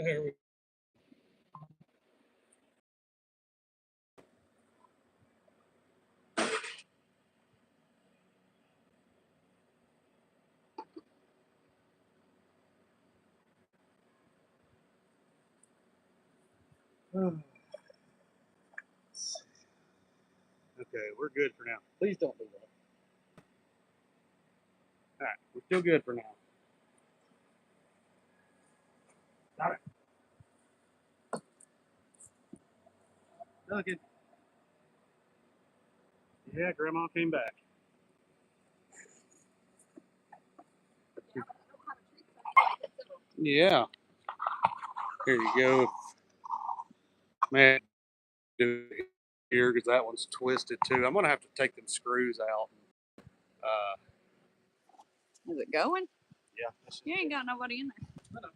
There we go. Okay, we're good for now. Please don't do that. All right, we're still good for now. Got it. Duncan. Yeah, Grandma came back. Yeah. Here you go. Man, do it here because that one's twisted too. I'm gonna have to take them screws out. Is it going? Yeah. You ain't got nobody in there. I know.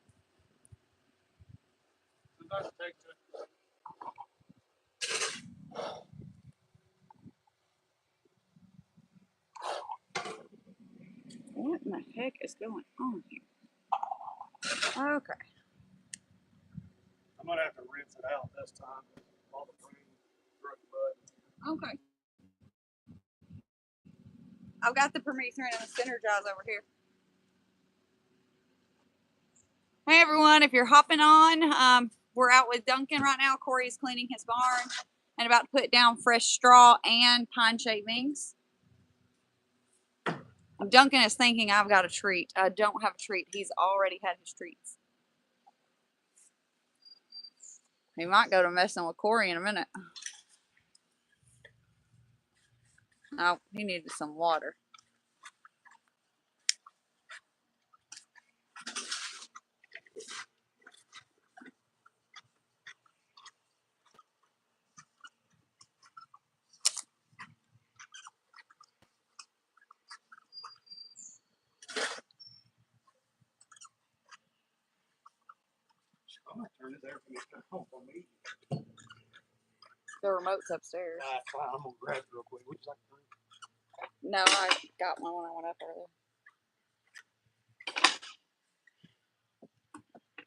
Sometimes it takes What in the heck is going on here? Okay. I'm gonna have to rinse it out this time. All the brain mud. Okay. I've got the permethrin and the center jaws over here. Hey everyone, if you're hopping on, we're out with Duncan right now. Corey is cleaning his barn and about to put down fresh straw and pine shavings. Duncan is thinking I've got a treat. I don't have a treat. He's already had his treats. He might go to messing with Corey in a minute. Oh, he needed some water. I'm gonna turn this air conditioner on for me. The remote's upstairs. That's fine. I'm gonna grab it real quick. Would you like to drink? No, I got one when I went up earlier.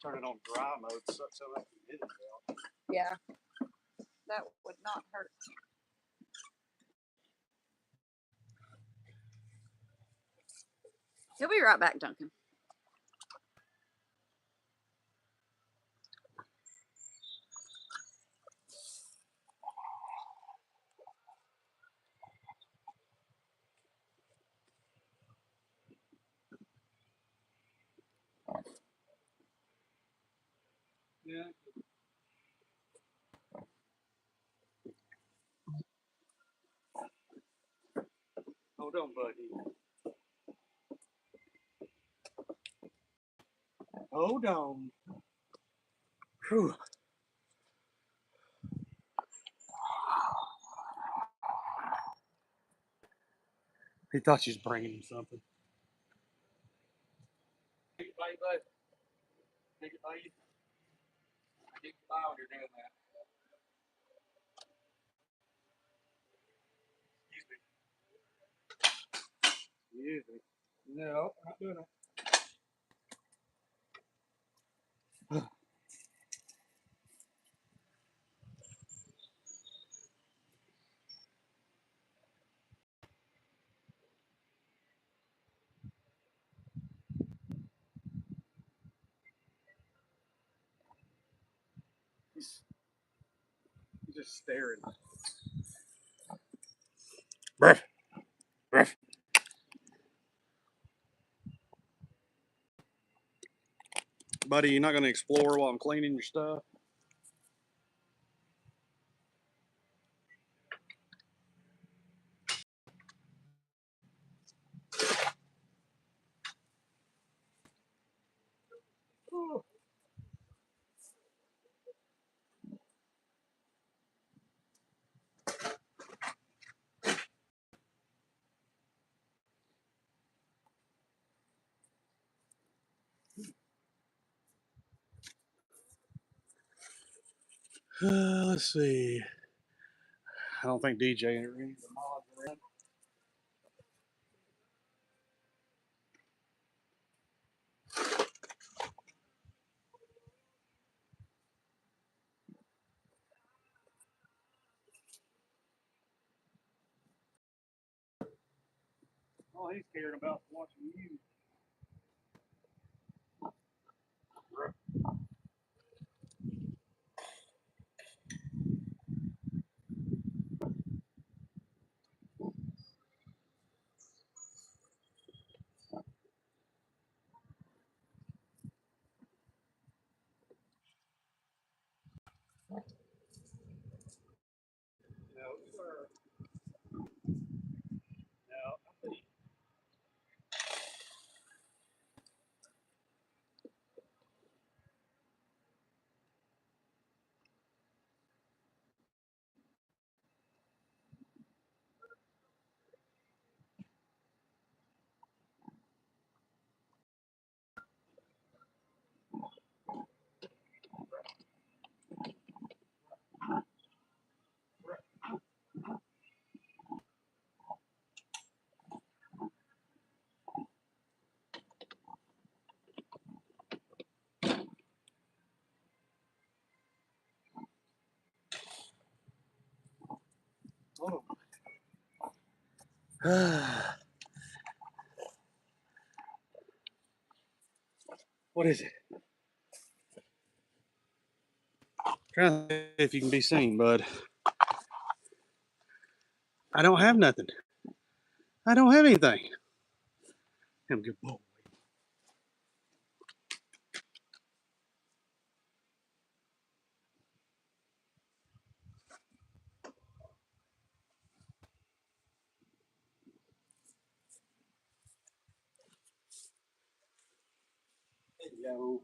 Turn it on dry mode so I can get it out. Yeah, that would not hurt. He'll be right back, Duncan. Yeah. Hold on, buddy. Hold on. Whew. He thought she was bringing him something. Take it by you, bud. Take it by you. Take it by when you're doing that. Excuse me. No, I'm not doing it. He's just staring. Bruh. Bruh. Buddy, you're not going to explore while I'm cleaning your stuff? Let's see. I don't think DJ and any of the mods are in. All he's caring about is watching you. No, sir. No. What is it? Trying to see if you can be seen, bud. I don't have nothing. I don't have anything. I'm a good boy. Yo.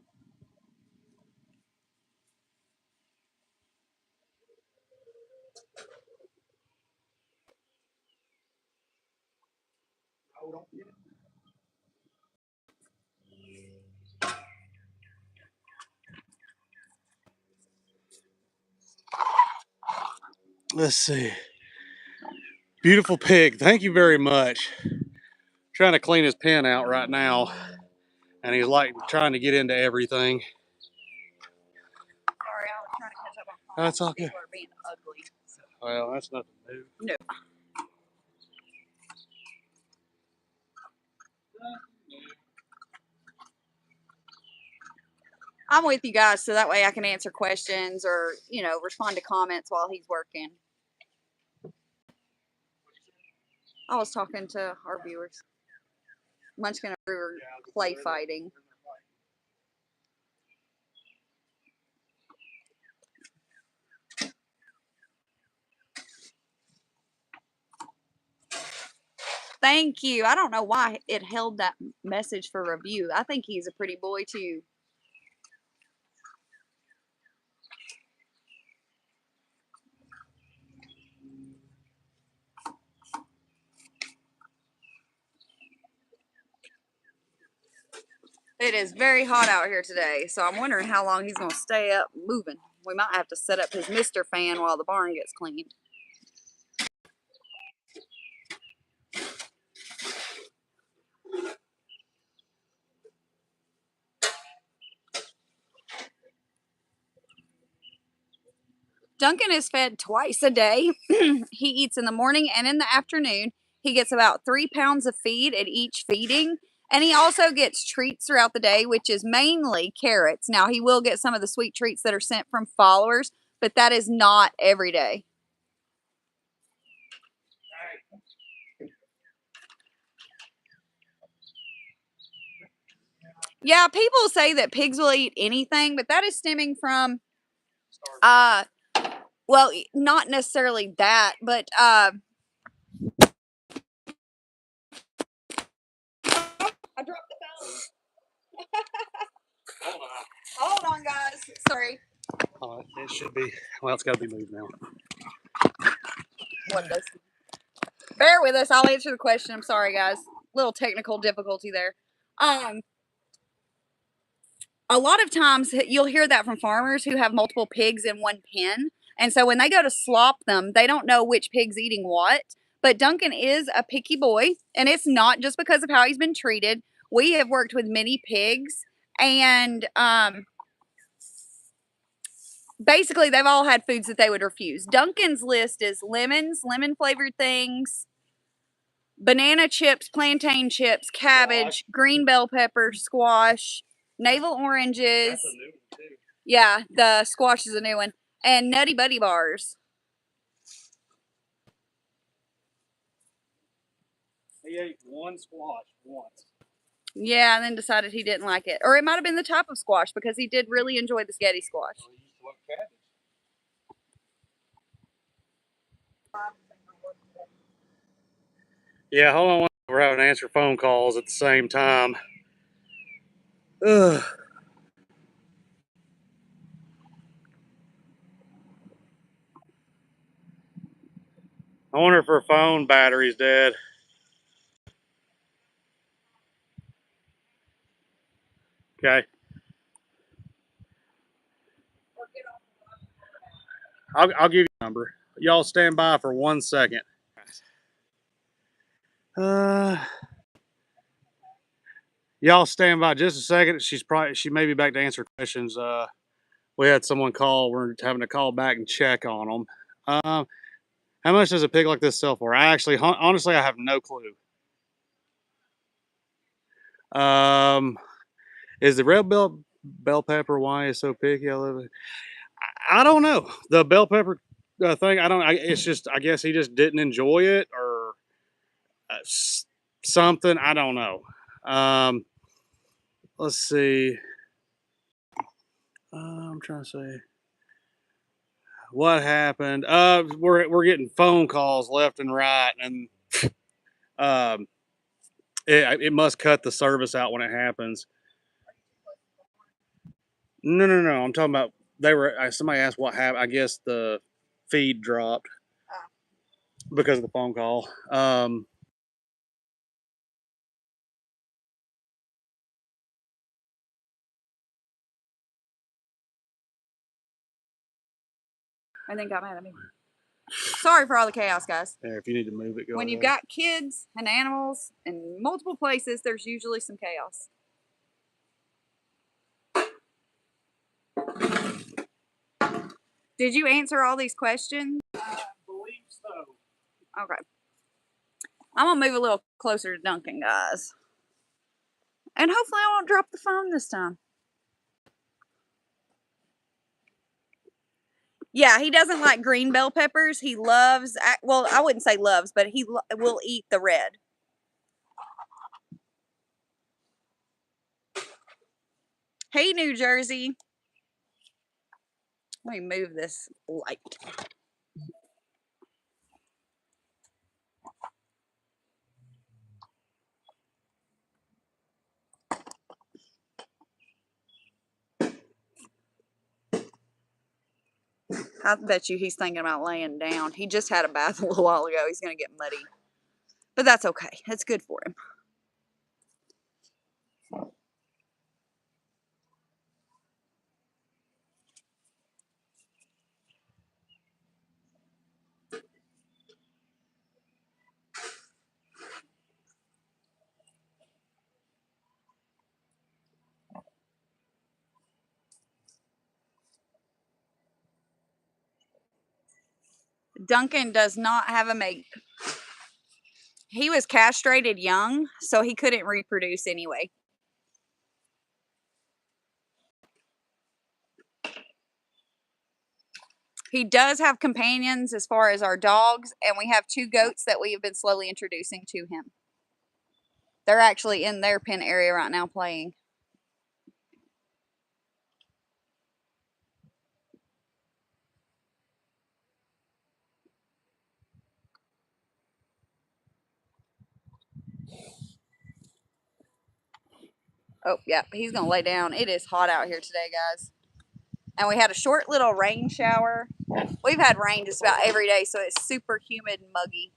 Oh, don't get it. Let's see. Beautiful pig. Thank you very much. Trying to clean his pen out right now, and he's like trying to get into everything. Sorry, I was trying to catch up on That's all good. People are being ugly. Well, that's nothing new. No. I'm with you guys, so that way I can answer questions or, you know, respond to comments while he's working. I was talking to our viewers. Munchkin and Brewer play fighting. Thank you. I don't know why it held that message for review. I think he's a pretty boy too. It is very hot out here today, so I'm wondering how long he's going to stay up moving. We might have to set up his Mr. fan while the barn gets cleaned. Duncan is fed twice a day. He eats in the morning and in the afternoon. He gets about 3 pounds of feed at each feeding. And he also gets treats throughout the day, which is mainly carrots. Now, he will get some of the sweet treats that are sent from followers, but that is not every day. Yeah, people say that pigs will eat anything, but that is stemming from, well, not necessarily that, but, I dropped the phone. Hold on, guys. Sorry. It should be. Well, it's got to be moved now. What does? Bear with us. I'll answer the question. I'm sorry, guys. Little technical difficulty there. A lot of times you'll hear that from farmers who have multiple pigs in one pen. And so when they go to slop them, they don't know which pig's eating what. But Duncan is a picky boy, and it's not just because of how he's been treated. We have worked with many pigs, and basically they've all had foods that they would refuse. Duncan's list is lemons, lemon flavored things, banana chips, plantain chips, cabbage, green bell pepper, squash, navel oranges. That's a new one too. Yeah, the squash is a new one. And Nutty Buddy bars. He ate one squash once. Yeah, and then decided he didn't like it. Or it might have been the type of squash because he did really enjoy the spaghetti squash. Oh, he used to love cabbage. Yeah, hold on. We're having to answer phone calls at the same time. Ugh. I wonder if her phone battery's dead. Okay. I'll give you a number. Y'all stand by for 1 second. Y'all stand by just a second. She may be back to answer questions. We had someone call. We're having to call back and check on them. How much does a pig like this sell for? Honestly, I have no clue. Is the red bell pepper why it's so picky? I don't know. The bell pepper thing. It's just. I guess he just didn't enjoy it or something. I don't know. Let's see. I'm trying to say what happened. We're getting phone calls left and right, and um, it must cut the service out when it happens. No, no, no. I'm talking about somebody asked what happened. I guess the feed dropped because of the phone call. I think got mad at me. Sorry for all the chaos, guys. Yeah, if you need to move it, go When ahead. you've got kids and animals in multiple places, there's usually some chaos. Did you answer all these questions? I believe so. Okay. I'm going to move a little closer to Duncan, guys. And hopefully I won't drop the phone this time. Yeah, he doesn't like green bell peppers. He loves, well, I wouldn't say loves, but he will eat the red. Hey, New Jersey. Let me move this light. I bet you he's thinking about laying down. He just had a bath a little while ago. He's going to get muddy. But that's okay. It's good for him. Duncan does not have a mate. He was castrated young, so he couldn't reproduce anyway. He does have companions as far as our dogs, and we have 2 goats that we have been slowly introducing to him. They're actually in their pen area right now playing. Oh, yeah, he's going to lay down. It is hot out here today, guys. And we had a short little rain shower. We've had rain just about every day, so it's super humid and muggy.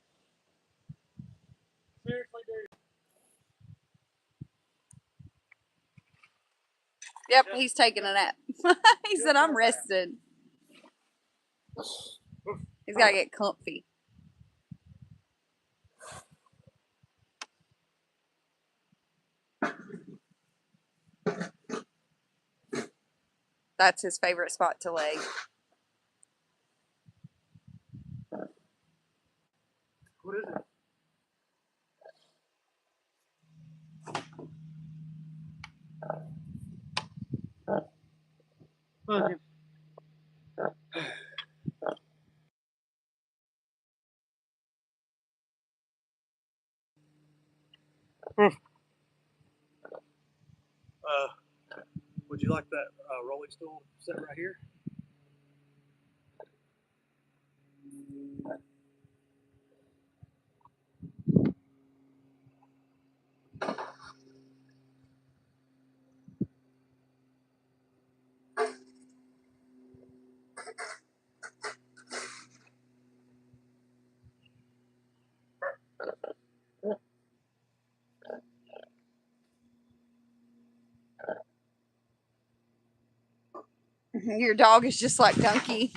Seriously, dude. Yep, he's taking a nap. He said, I'm rested. He's got to get comfy. That's his favorite spot to lay. What is it? Duncan. Would you like that rolling stool set right here? Your dog is just like Dunkie.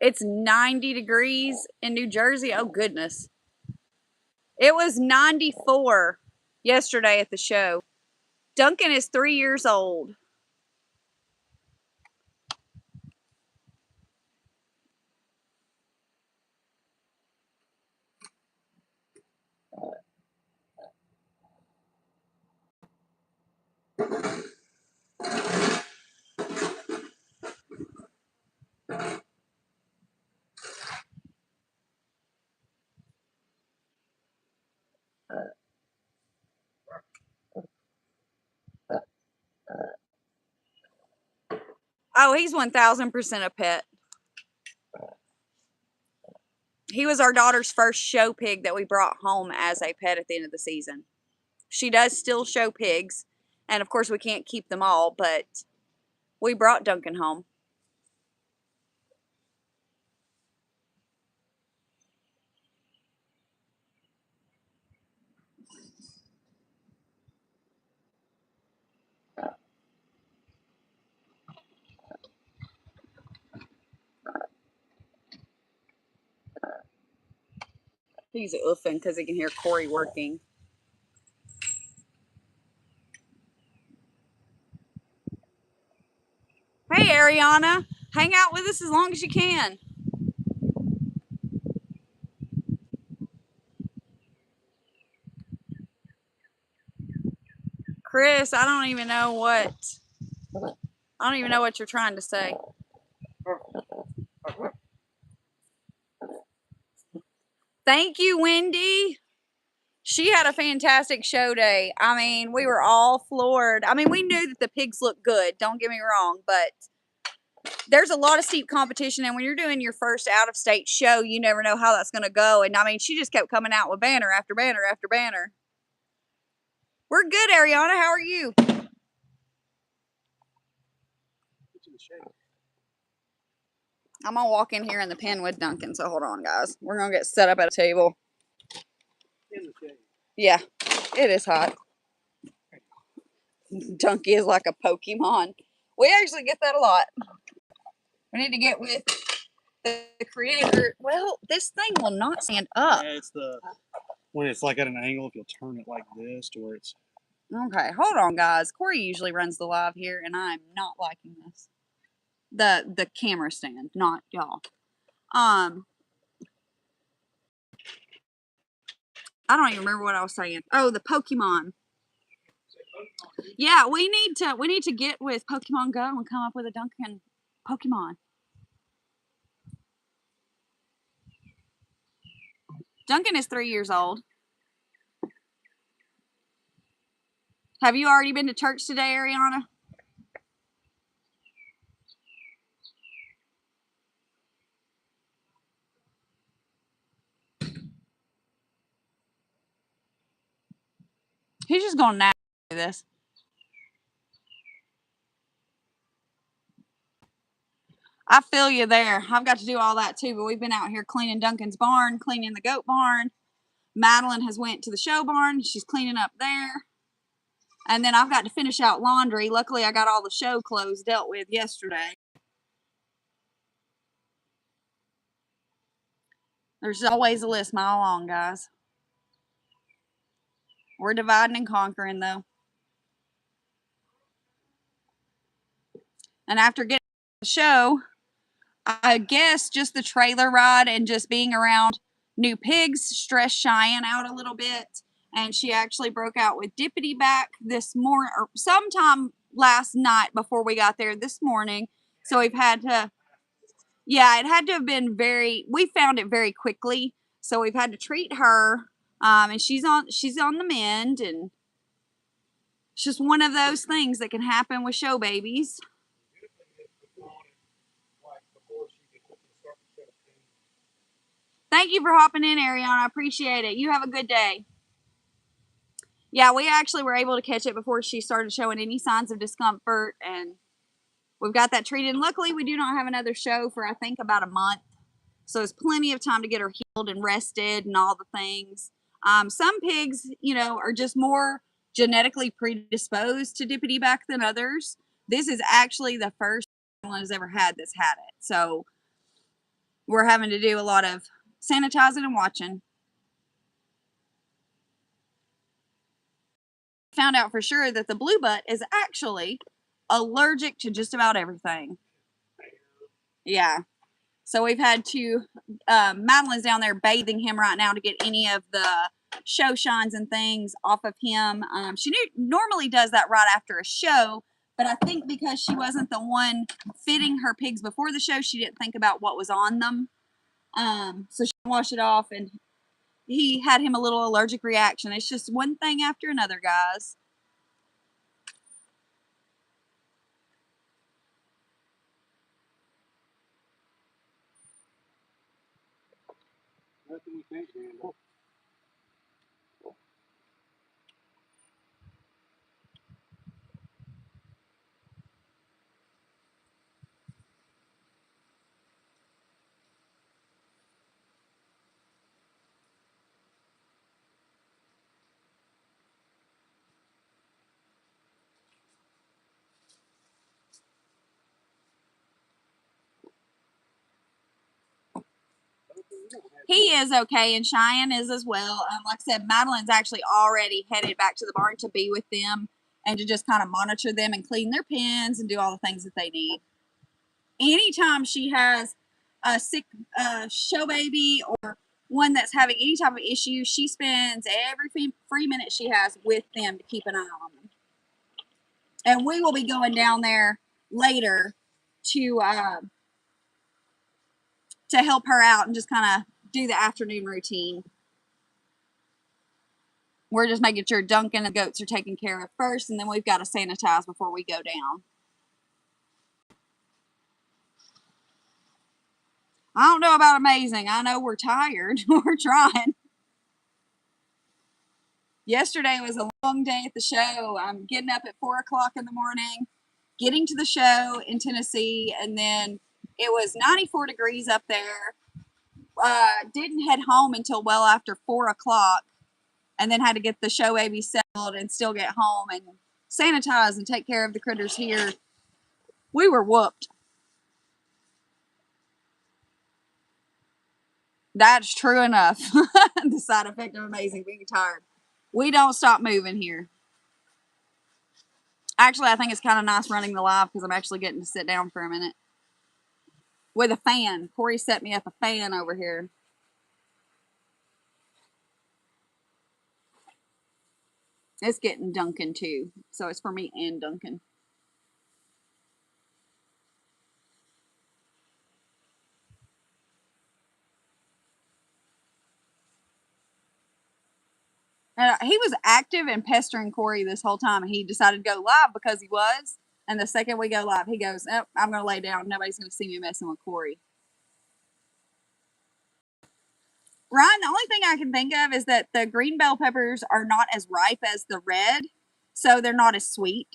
It's 90 degrees in New Jersey. Oh, goodness. It was 94 yesterday at the show. Duncan is 3 years old. Oh, he's 1000% a pet. He was our daughter's first show pig that we brought home as a pet at the end of the season. She does still show pigs, and of course we can't keep them all, but we brought Duncan home. He's oofing because he can hear Corey working. Hey, Ariana, hang out with us as long as you can. Chris, I don't even know what you're trying to say. Thank you, Wendy. She had a fantastic show day. I mean, we were all floored. I mean, we knew that the pigs looked good, don't get me wrong, but there's a lot of steep competition, and when you're doing your first out-of-state show, you never know how that's going to go. And I mean, she just kept coming out with banner after banner after banner. We're good, Ariana. How are you? I'm going to walk in here in the pen with Duncan, so hold on, guys. We're going to get set up at a table. Yeah, it is hot. Dunkie is like a Pokemon. We actually get that a lot. We need to get with the creator. Well, this thing will not stand up. Yeah, it's when it's like at an angle, if you'll turn it like this to where it's... Okay, hold on, guys. Corey usually runs the live here, and I'm not liking this. The camera stand, not y'all. I don't even remember what I was saying. Oh, the Pokemon. Yeah, we need to get with Pokemon Go and come up with a Duncan Pokemon. Duncan is 3 years old. Have you already been to church today, Ariana? He's just going to nap this. I feel you there. I've got to do all that too, but we've been out here cleaning Duncan's barn, cleaning the goat barn. Madeline has went to the show barn. She's cleaning up there. And then I've got to finish out laundry. Luckily, I got all the show clothes dealt with yesterday. There's always a list mile long, guys. We're dividing and conquering, though. And after getting the show, I guess just the trailer ride and just being around new pigs stressed Cheyenne out a little bit. And she actually broke out with dippity back this morning, or sometime last night before we got there this morning. So we've had to, yeah, it had to have been we found it very quickly. So we've had to treat her. And she's on the mend, and it's just one of those things that can happen with show babies. Thank you for hopping in, Ariana. I appreciate it. You have a good day. Yeah, we actually were able to catch it before she started showing any signs of discomfort, and we've got that treated. And luckily, we do not have another show for, I think, about a month. So it's plenty of time to get her healed and rested and all the things. Some pigs, are just more genetically predisposed to dippity back than others. This is actually the first one has ever had that's had it. So we're having to do a lot of sanitizing and watching. Found out for sure that the blue butt is actually allergic to just about everything. Yeah. So we've had to, Madeline's down there bathing him right now to get any of the show shines and things off of him. She normally does that right after a show, but I think because she wasn't the one fitting her pigs before the show, she didn't think about what was on them. So she washed it off, and he had him a little allergic reaction. It's just one thing after another, guys. Nothing we can't handle. He is okay, and Cheyenne is as well. Like I said, Madeline's actually already headed back to the barn to be with them and to just kind of monitor them and clean their pens and do all the things that they need. Anytime she has a sick show baby or one that's having any type of issue, she spends every free minute she has with them to keep an eye on them. And we will be going down there later to help her out and just kind of do the afternoon routine. We're just making sure Duncan and the goats are taken care of first, and then we've got to sanitize before we go down. I don't know about amazing. I know we're tired. We're trying. Yesterday was a long day at the show. I'm getting up at 4 o'clock in the morning, getting to the show in Tennessee, and then it was 94 degrees up there. Didn't head home until well after 4 o'clock, and then had to get the show baby settled and still get home and sanitize and take care of the critters here. We were whooped. That's true enough. The side effect of amazing being tired. We don't stop moving here. Actually, I think it's kind of nice running the live because I'm actually getting to sit down for a minute. With a fan. Corey set me up a fan over here. It's getting Duncan too. So it's for me and Duncan. He was active and pestering Corey this whole time. He decided to go live because he was. And the second we go live, he goes, oh, I'm going to lay down. Nobody's going to see me messing with Corey. Ryan, the only thing I can think of is that the green bell peppers are not as ripe as the red. So they're not as sweet.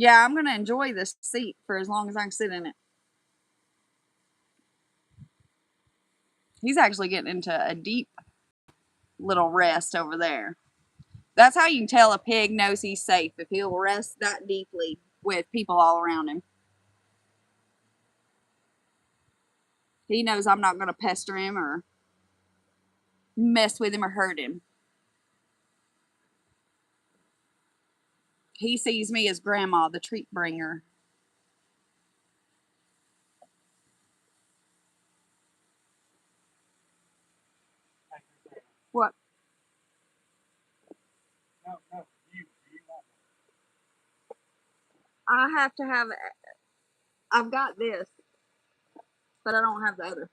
Yeah, I'm going to enjoy this seat for as long as I can sit in it. He's actually getting into a deep little rest over there. That's how you can tell a pig knows he's safe, if he'll rest that deeply with people all around him. He knows I'm not going to pester him or mess with him or hurt him. He sees me as Grandma, the treat bringer. What? No, you want I have to have. I've got this, but I don't have the other.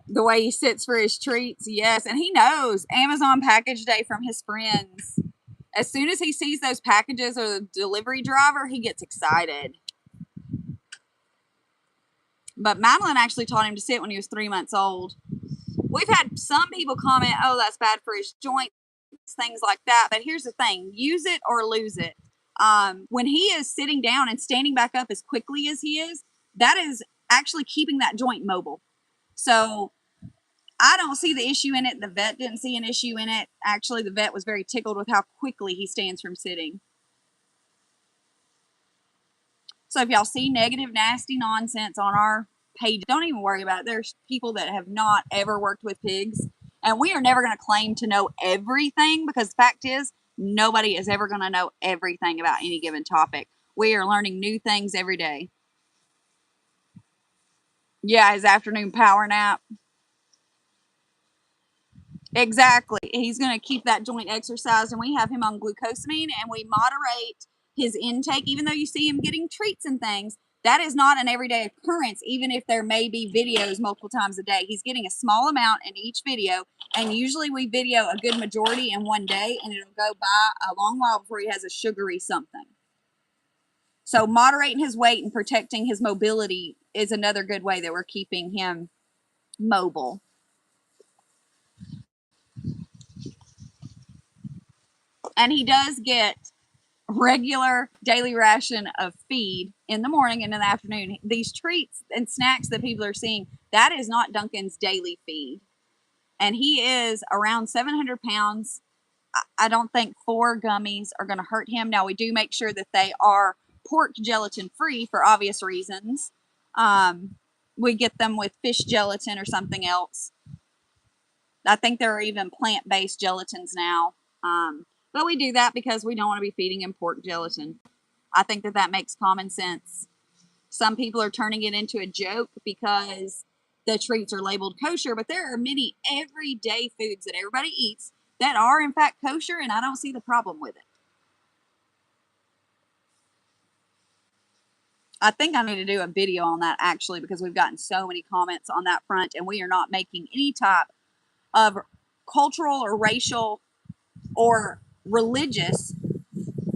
The way he sits for his treats, yes, and he knows Amazon package day from his friends. As soon as he sees those packages or the delivery driver, he gets excited. But Madeline actually taught him to sit when he was 3 months old. We've had some people comment, oh, that's bad for his joints, things like that. But here's the thing, use it or lose it. When he is sitting down and standing back up as quickly as he is, that is actually keeping that joint mobile. So I don't see the issue in it. The vet didn't see an issue in it. Actually, the vet was very tickled with how quickly he stands from sitting. So if y'all see negative, nasty nonsense on our page, don't even worry about it. There's people that have not ever worked with pigs, and we are never going to claim to know everything, because the fact is, nobody is ever going to know everything about any given topic. We are learning new things every day. Yeah, his afternoon power nap. Exactly. He's going to keep that joint exercised, and we have him on glucosamine, and we moderate his intake. Even though you see him getting treats and things, that is not an everyday occurrence, even if there may be videos multiple times a day. He's getting a small amount in each video, and usually we video a good majority in one day, and it'll go by a long while before he has a sugary something. So moderating his weight and protecting his mobility is another good way that we're keeping him mobile. And he does get regular daily ration of feed in the morning and in the afternoon. These treats and snacks that people are seeing, that is not Duncan's daily feed. And he is around 700 pounds. I don't think 4 gummies are going to hurt him. Now, we do make sure that they are pork gelatin free for obvious reasons. We get them with fish gelatin or something else. I think there are even plant-based gelatins now. But we do that because we don't want to be feeding him pork gelatin. I think that makes common sense. Some people are turning it into a joke because the treats are labeled kosher, but there are many everyday foods that everybody eats that are in fact kosher, and I don't see the problem with it. I think I need to do a video on that actually, because we've gotten so many comments on that front, and we are not making any type of cultural or racial or religious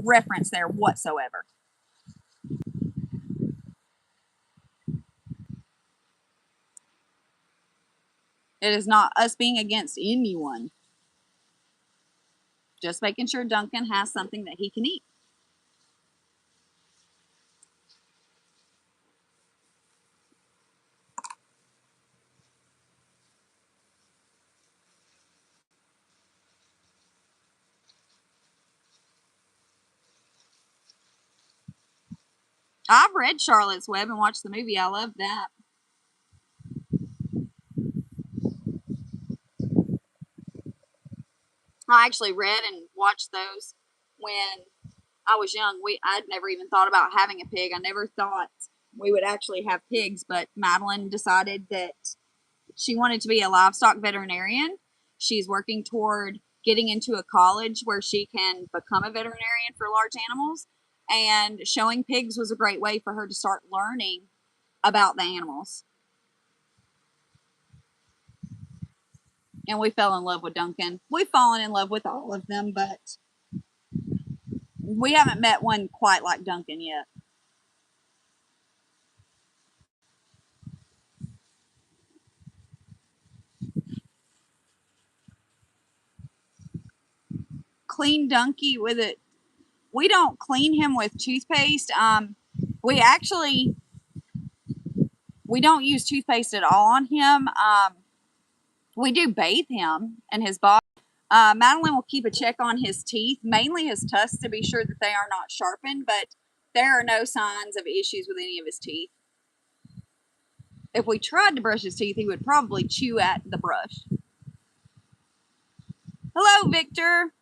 reference there whatsoever. It is not us being against anyone. Just making sure Duncan has something that he can eat. I've read Charlotte's Web and watched the movie. I love that. I actually read and watched those when I was young. I'd never even thought about having a pig. I never thought we would actually have pigs, but Madeline decided that she wanted to be a livestock veterinarian. She's working toward getting into a college where she can become a veterinarian for large animals, and showing pigs was a great way for her to start learning about the animals. And we fell in love with Duncan. We've fallen in love with all of them, but we haven't met one quite like Duncan yet. clean Dunkie with it. We don't clean him with toothpaste. We don't use toothpaste at all on him. We do bathe him and his body. Madeline will keep a check on his teeth, mainly his tusks, to be sure that they are not sharpened, but there are no signs of issues with any of his teeth. If we tried to brush his teeth, he would probably chew at the brush. Hello, Victor.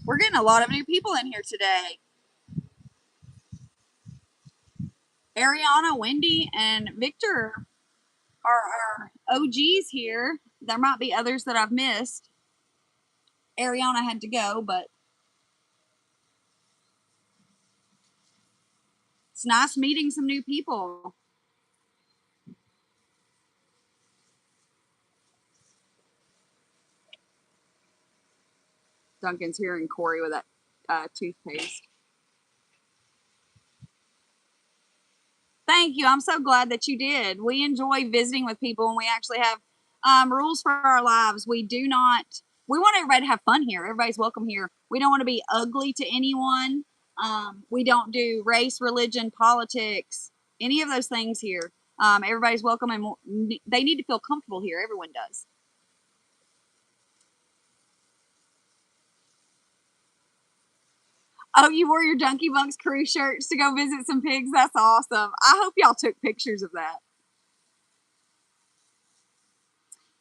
We're getting a lot of new people in here today. Ariana, Wendy, and Victor are our OGs here. There might be others that I've missed. Ariana had to go, but it's nice meeting some new people. Duncan's hearing Corey with that toothpaste. Thank you. I'm so glad that you did. We enjoy visiting with people, and we actually have rules for our lives. We want everybody to have fun here. Everybody's welcome here. We don't want to be ugly to anyone. We don't do race, religion, politics, any of those things here. Everybody's welcome, and they need to feel comfortable here. Everyone does. Oh, you wore your Dunkie Bunks Crew shirts to go visit some pigs? That's awesome. I hope y'all took pictures of that.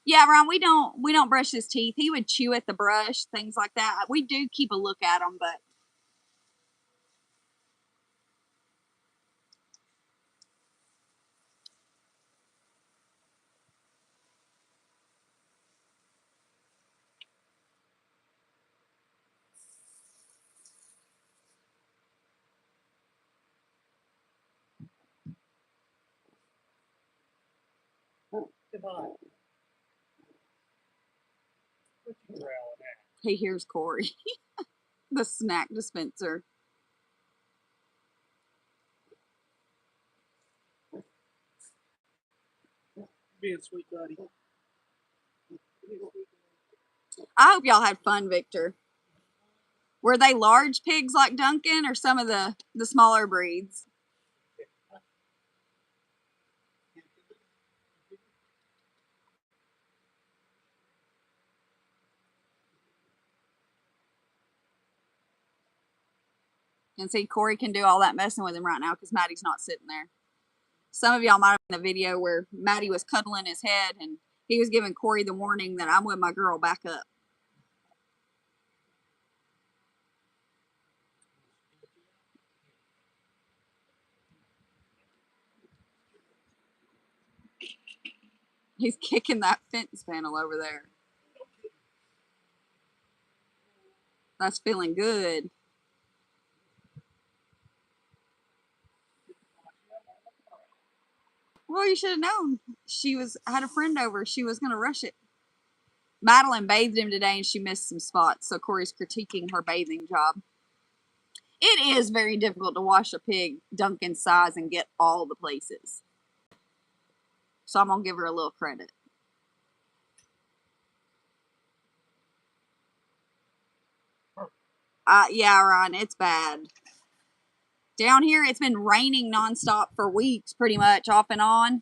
Yeah, Ron, we don't brush his teeth. He would chew at the brush, things like that. We do keep a look at him, but Goodbye. What you growling at? he hears Corey, the snack dispenser. Being sweet, buddy. I hope y'all had fun, Victor. Were they large pigs like Duncan, or some of the smaller breeds? And see, Corey can do all that messing with him right now because Maddie's not sitting there. Some of y'all might have seen a video where Maddie was cuddling his head and he was giving Corey the warning that I'm with my girl, back up. He's kicking that fence panel over there. That's feeling good. Well, you should have known. Had a friend over. She was going to rush it. Madeline bathed him today and she missed some spots, so Corey's critiquing her bathing job. It is very difficult to wash a pig Duncan's size and get all the places. So I'm going to give her a little credit. Yeah, Ryan, it's bad. Down here, it's been raining nonstop for weeks, pretty much, off and on.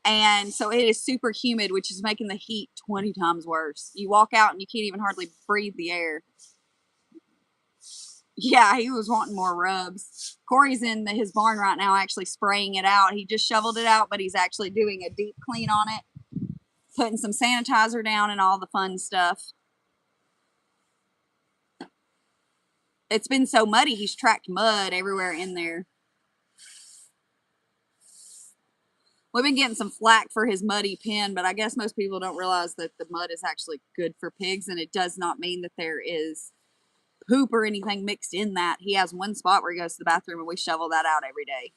And so it is super humid, which is making the heat 20 times worse. You walk out and you can't even hardly breathe the air. Yeah, he was wanting more rubs. Corey's in his barn right now actually spraying it out. He just shoveled it out, but he's actually doing a deep clean on it, putting some sanitizer down and all the fun stuff. It's been so muddy, he's tracked mud everywhere in there. We've been getting some flack for his muddy pen, but I guess most people don't realize that the mud is actually good for pigs, and it does not mean that there is poop or anything mixed in that. He has one spot where he goes to the bathroom, and we shovel that out every day.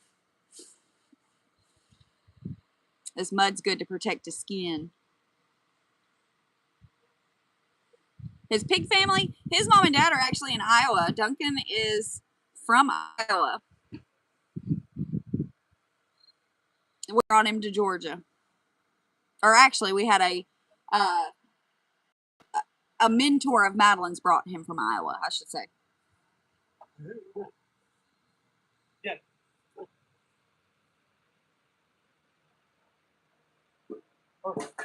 This mud's good to protect his skin. His pig family, his mom and dad are actually in Iowa. Duncan is from Iowa. We brought him to Georgia. Or actually, we had a mentor of Madeline's brought him from Iowa, I should say. Yeah. Perfect.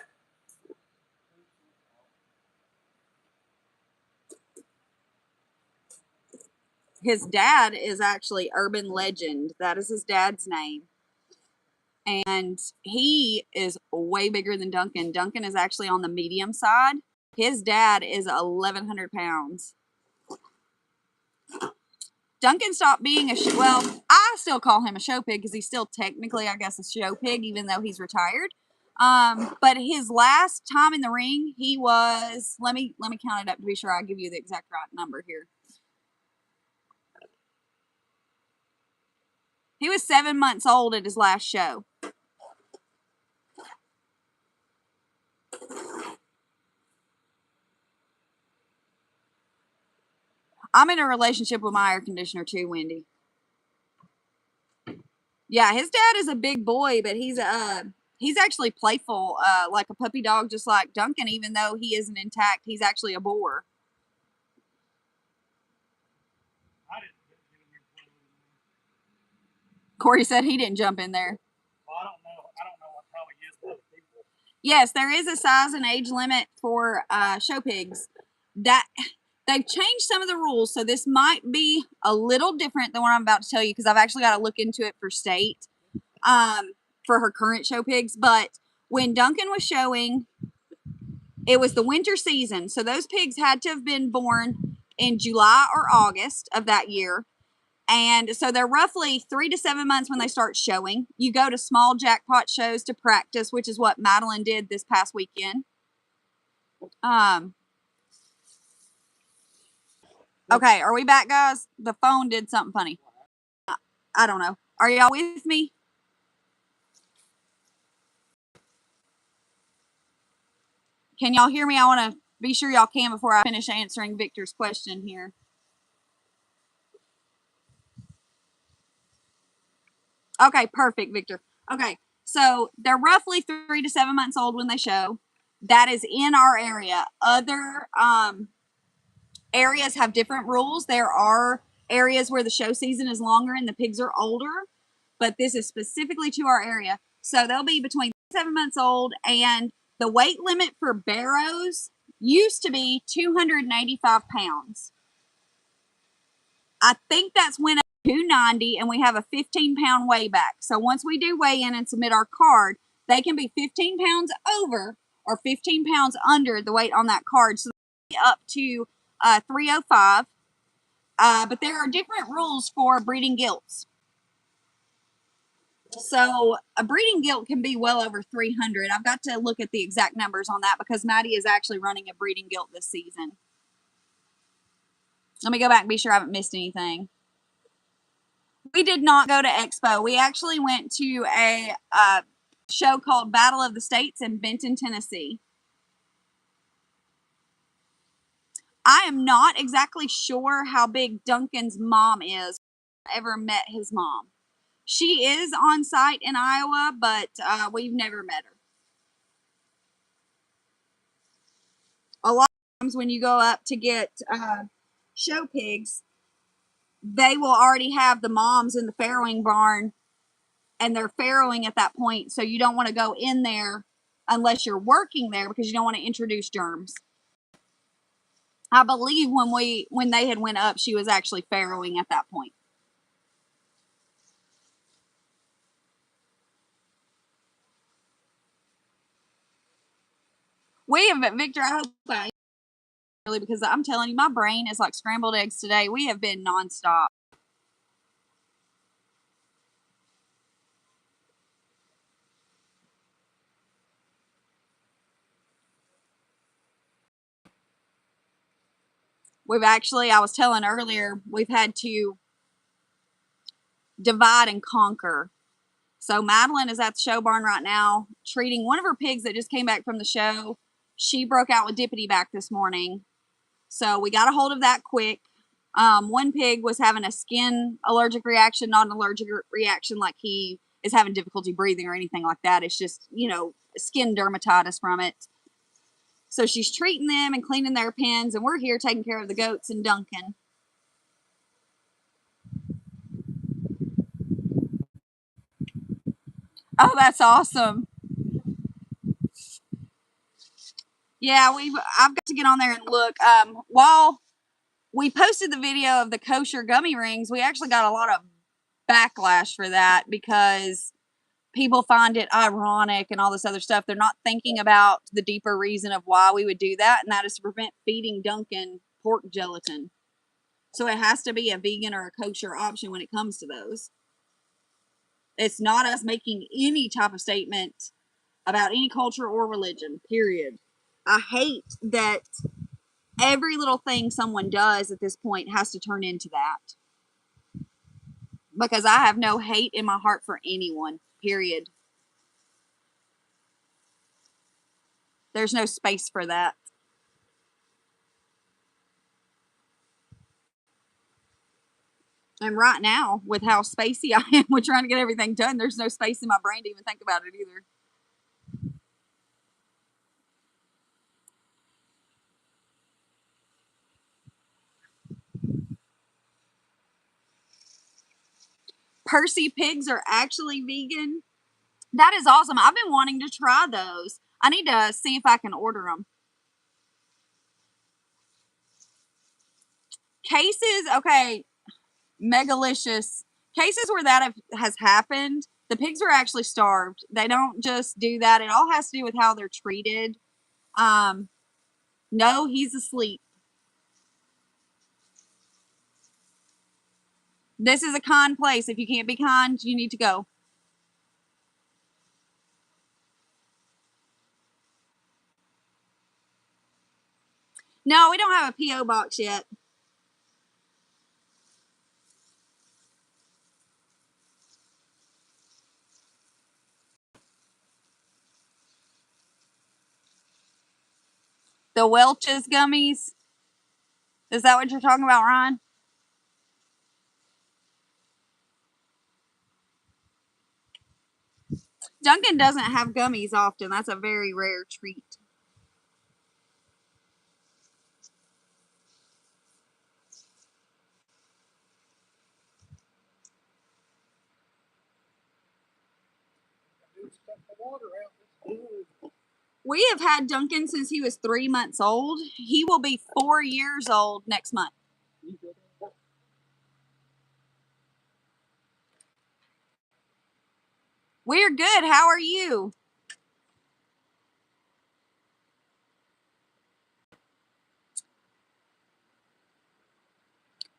His dad is actually Urban Legend. That is his dad's name. And he is way bigger than Duncan. Duncan is actually on the medium side. His dad is 1,100 pounds. Duncan stopped being well, I still call him a show pig because he's still technically, I guess, a show pig, even though he's retired. But his last time in the ring, he was, let me count it up to be sure I give you the exact right number here. He was 7 months old at his last show. I'm in a relationship with my air conditioner too, Wendy. Yeah, his dad is a big boy, but he's actually playful, like a puppy dog, just like Duncan, even though he isn't intact. He's actually a boar. Corey said he didn't jump in there. Well, I don't know how he is with other people. Yes, there is a size and age limit for show pigs. That they've changed some of the rules, so this might be a little different than what I'm about to tell you because I've actually got to look into it for state, for her current show pigs. But when Duncan was showing, it was the winter season, so those pigs had to have been born in July or August of that year. And so they're roughly 3 to 7 months when they start showing. You go to small jackpot shows to practice, which is what Madeline did this past weekend. Okay, are we back, guys? The phone did something funny. I don't know. Are y'all with me? Can y'all hear me? I want to be sure y'all can before I finish answering Victor's question here. Okay, perfect, Victor. Okay, so they're roughly 3 to 7 months old when they show. That is in our area. Other areas have different rules. There are areas where the show season is longer and the pigs are older, but this is specifically to our area. So they'll be between 7 months old, and the weight limit for barrows used to be 285 pounds. I think that's went up to 290, and we have a 15-pound weigh back. So once we do weigh in and submit our card, they can be 15 pounds over or 15 pounds under the weight on that card. So up to 305. But there are different rules for breeding gilts. So a breeding gilt can be well over 300. I've got to look at the exact numbers on that because Maddie is actually running a breeding gilt this season. Let me go back and be sure I haven't missed anything. We did not go to Expo. We actually went to a show called Battle of the States in Benton, Tennessee. I am not exactly sure how big Duncan's mom is. I've ever met his mom. She is on site in Iowa, but we've never met her. A lot of times when you go up to get show pigs, they will already have the moms in the farrowing barn, and they're farrowing at that point. So you don't want to go in there unless you're working there because you don't want to introduce germs. I believe when they had went up, she was actually farrowing at that point. We have, Victor, I hope I really, because I'm telling you, my brain is like scrambled eggs today. We have been nonstop. We've actually, I was telling earlier, we've had to divide and conquer. So Madeline is at the show barn right now, treating one of her pigs that just came back from the show. She broke out with dippity back this morning. So we got a hold of that quick. One pig was having a skin allergic reaction, not an allergic reaction like he is having difficulty breathing or anything like that. It's just, you know, skin dermatitis from it. So she's treating them and cleaning their pens, and we're here taking care of the goats and Duncan. Oh, that's awesome. Yeah, I've got to get on there and look. While we posted the video of the kosher gummy rings, we actually got a lot of backlash for that because people find it ironic and all this other stuff. They're not thinking about the deeper reason of why we would do that, and that is to prevent feeding Duncan pork gelatin. So it has to be a vegan or a kosher option when it comes to those. It's not us making any type of statement about any culture or religion, period. I hate that every little thing someone does at this point has to turn into that. Because I have no hate in my heart for anyone, period. There's no space for that. And right now, with how spacey I am with trying to get everything done, there's no space in my brain to even think about it either. Percy pigs are actually vegan. That is awesome. I've been wanting to try those. I need to see if I can order them. Cases, okay, megalicious. Cases where that has happened, the pigs are actually starved. They don't just do that. It all has to do with how they're treated. No, he's asleep. This is a kind place. If you can't be kind, you need to go. No, we don't have a P.O. box yet. The Welch's gummies. Is that what you're talking about, Ryan? Duncan doesn't have gummies often. That's a very rare treat. We have had Duncan since he was 3 months old. He will be 4 years old next month. We're good. How are you?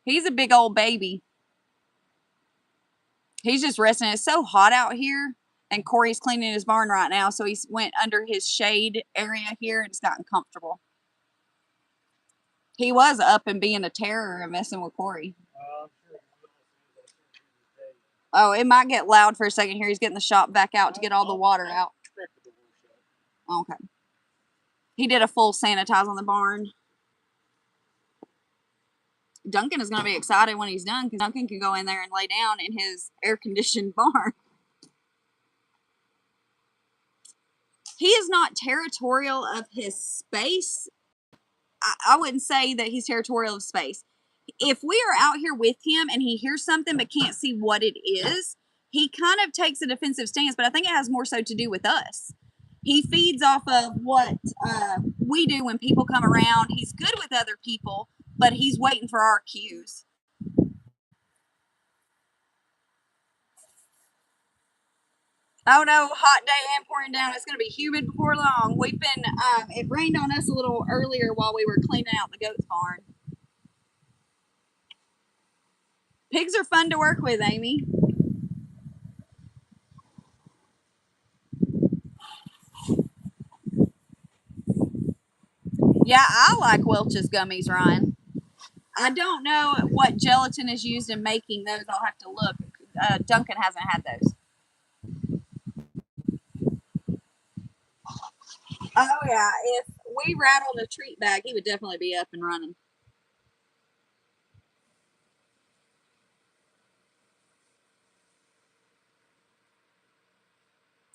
He's a big old baby. He's just resting. It's so hot out here, and Corey's cleaning his barn right now, so he went under his shade area here and it's gotten comfortable. He was up and being a terror and messing with Corey. Oh, it might get loud for a second here. He's getting the shop back out to get all the water out. Okay. He did a full sanitize on the barn. Duncan is going to be excited when he's done because Duncan can go in there and lay down in his air-conditioned barn. He is not territorial of his space. I wouldn't say that he's territorial of space. If we are out here with him and he hears something but can't see what it is, he kind of takes a defensive stance, but I think it has more so to do with us. He feeds off of what we do when people come around. He's good with other people, but he's waiting for our cues. Oh no, hot day and pouring down. It's going to be humid before long. We've been, it rained on us a little earlier while we were cleaning out the goat's barn. Pigs are fun to work with, Amy. Yeah, I like Welch's gummies, Ryan. I don't know what gelatin is used in making those. I'll have to look. Duncan hasn't had those. Oh yeah, if we rattled a treat bag, he would definitely be up and running.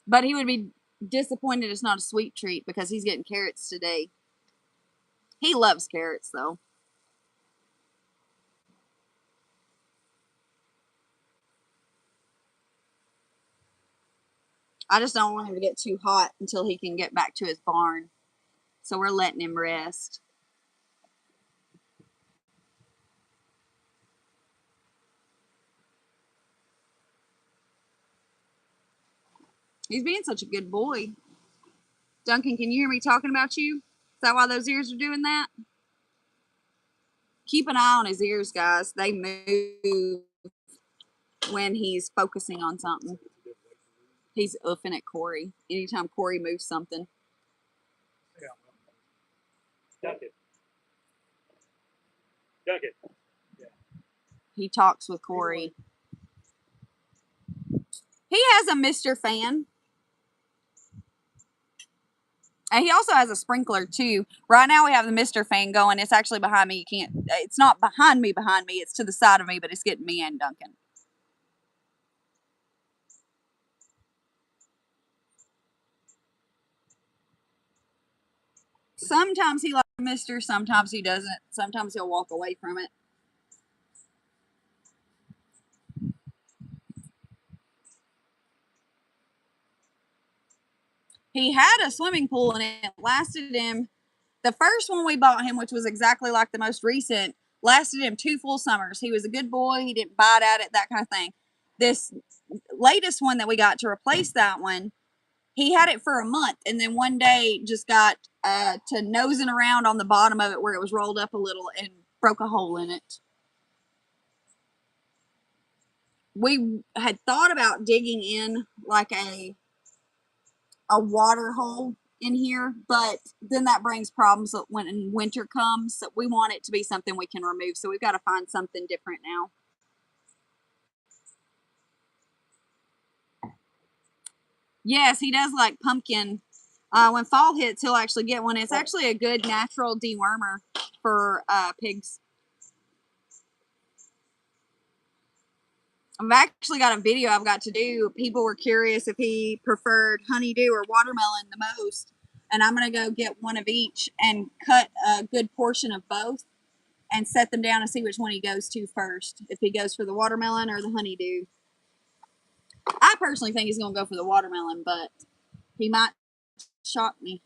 But he would be disappointed it's not a sweet treat because he's getting carrots today. He loves carrots, though. I just don't want him to get too hot until he can get back to his barn. So we're letting him rest. He's being such a good boy. Duncan, can you hear me talking about you? Is that why those ears are doing that? Keep an eye on his ears, guys. They move when he's focusing on something. He's oofing at Corey. Anytime Corey moves something. Duncan. Duncan. He talks with Corey. He has a Mr. Fan. And he also has a sprinkler too. Right now we have the Mr. Fan going. It's actually behind me. It's not behind me. It's to the side of me, but it's getting me and Duncan. Sometimes he likes Mr. Sometimes he doesn't. Sometimes he'll walk away from it. He had a swimming pool and it lasted him. The first one we bought him, which was exactly like the most recent, lasted him 2 full summers. He was a good boy. He didn't bite at it, that kind of thing. This latest one that we got to replace that one, he had it for a month and then one day just got to nosing around on the bottom of it where it was rolled up a little and broke a hole in it. We had thought about digging in like a water hole in here, but then that brings problems when winter comes. So we want it to be something we can remove. So we've got to find something different now. Yes, he does like pumpkin. When fall hits, he'll actually get one. It's actually a good natural dewormer for pigs. I've actually got a video I've got to do. People were curious if he preferred honeydew or watermelon the most. And I'm going to go get one of each and cut a good portion of both and set them down and see which one he goes to first. If he goes for the watermelon or the honeydew. I personally think he's going to go for the watermelon, but he might shock me.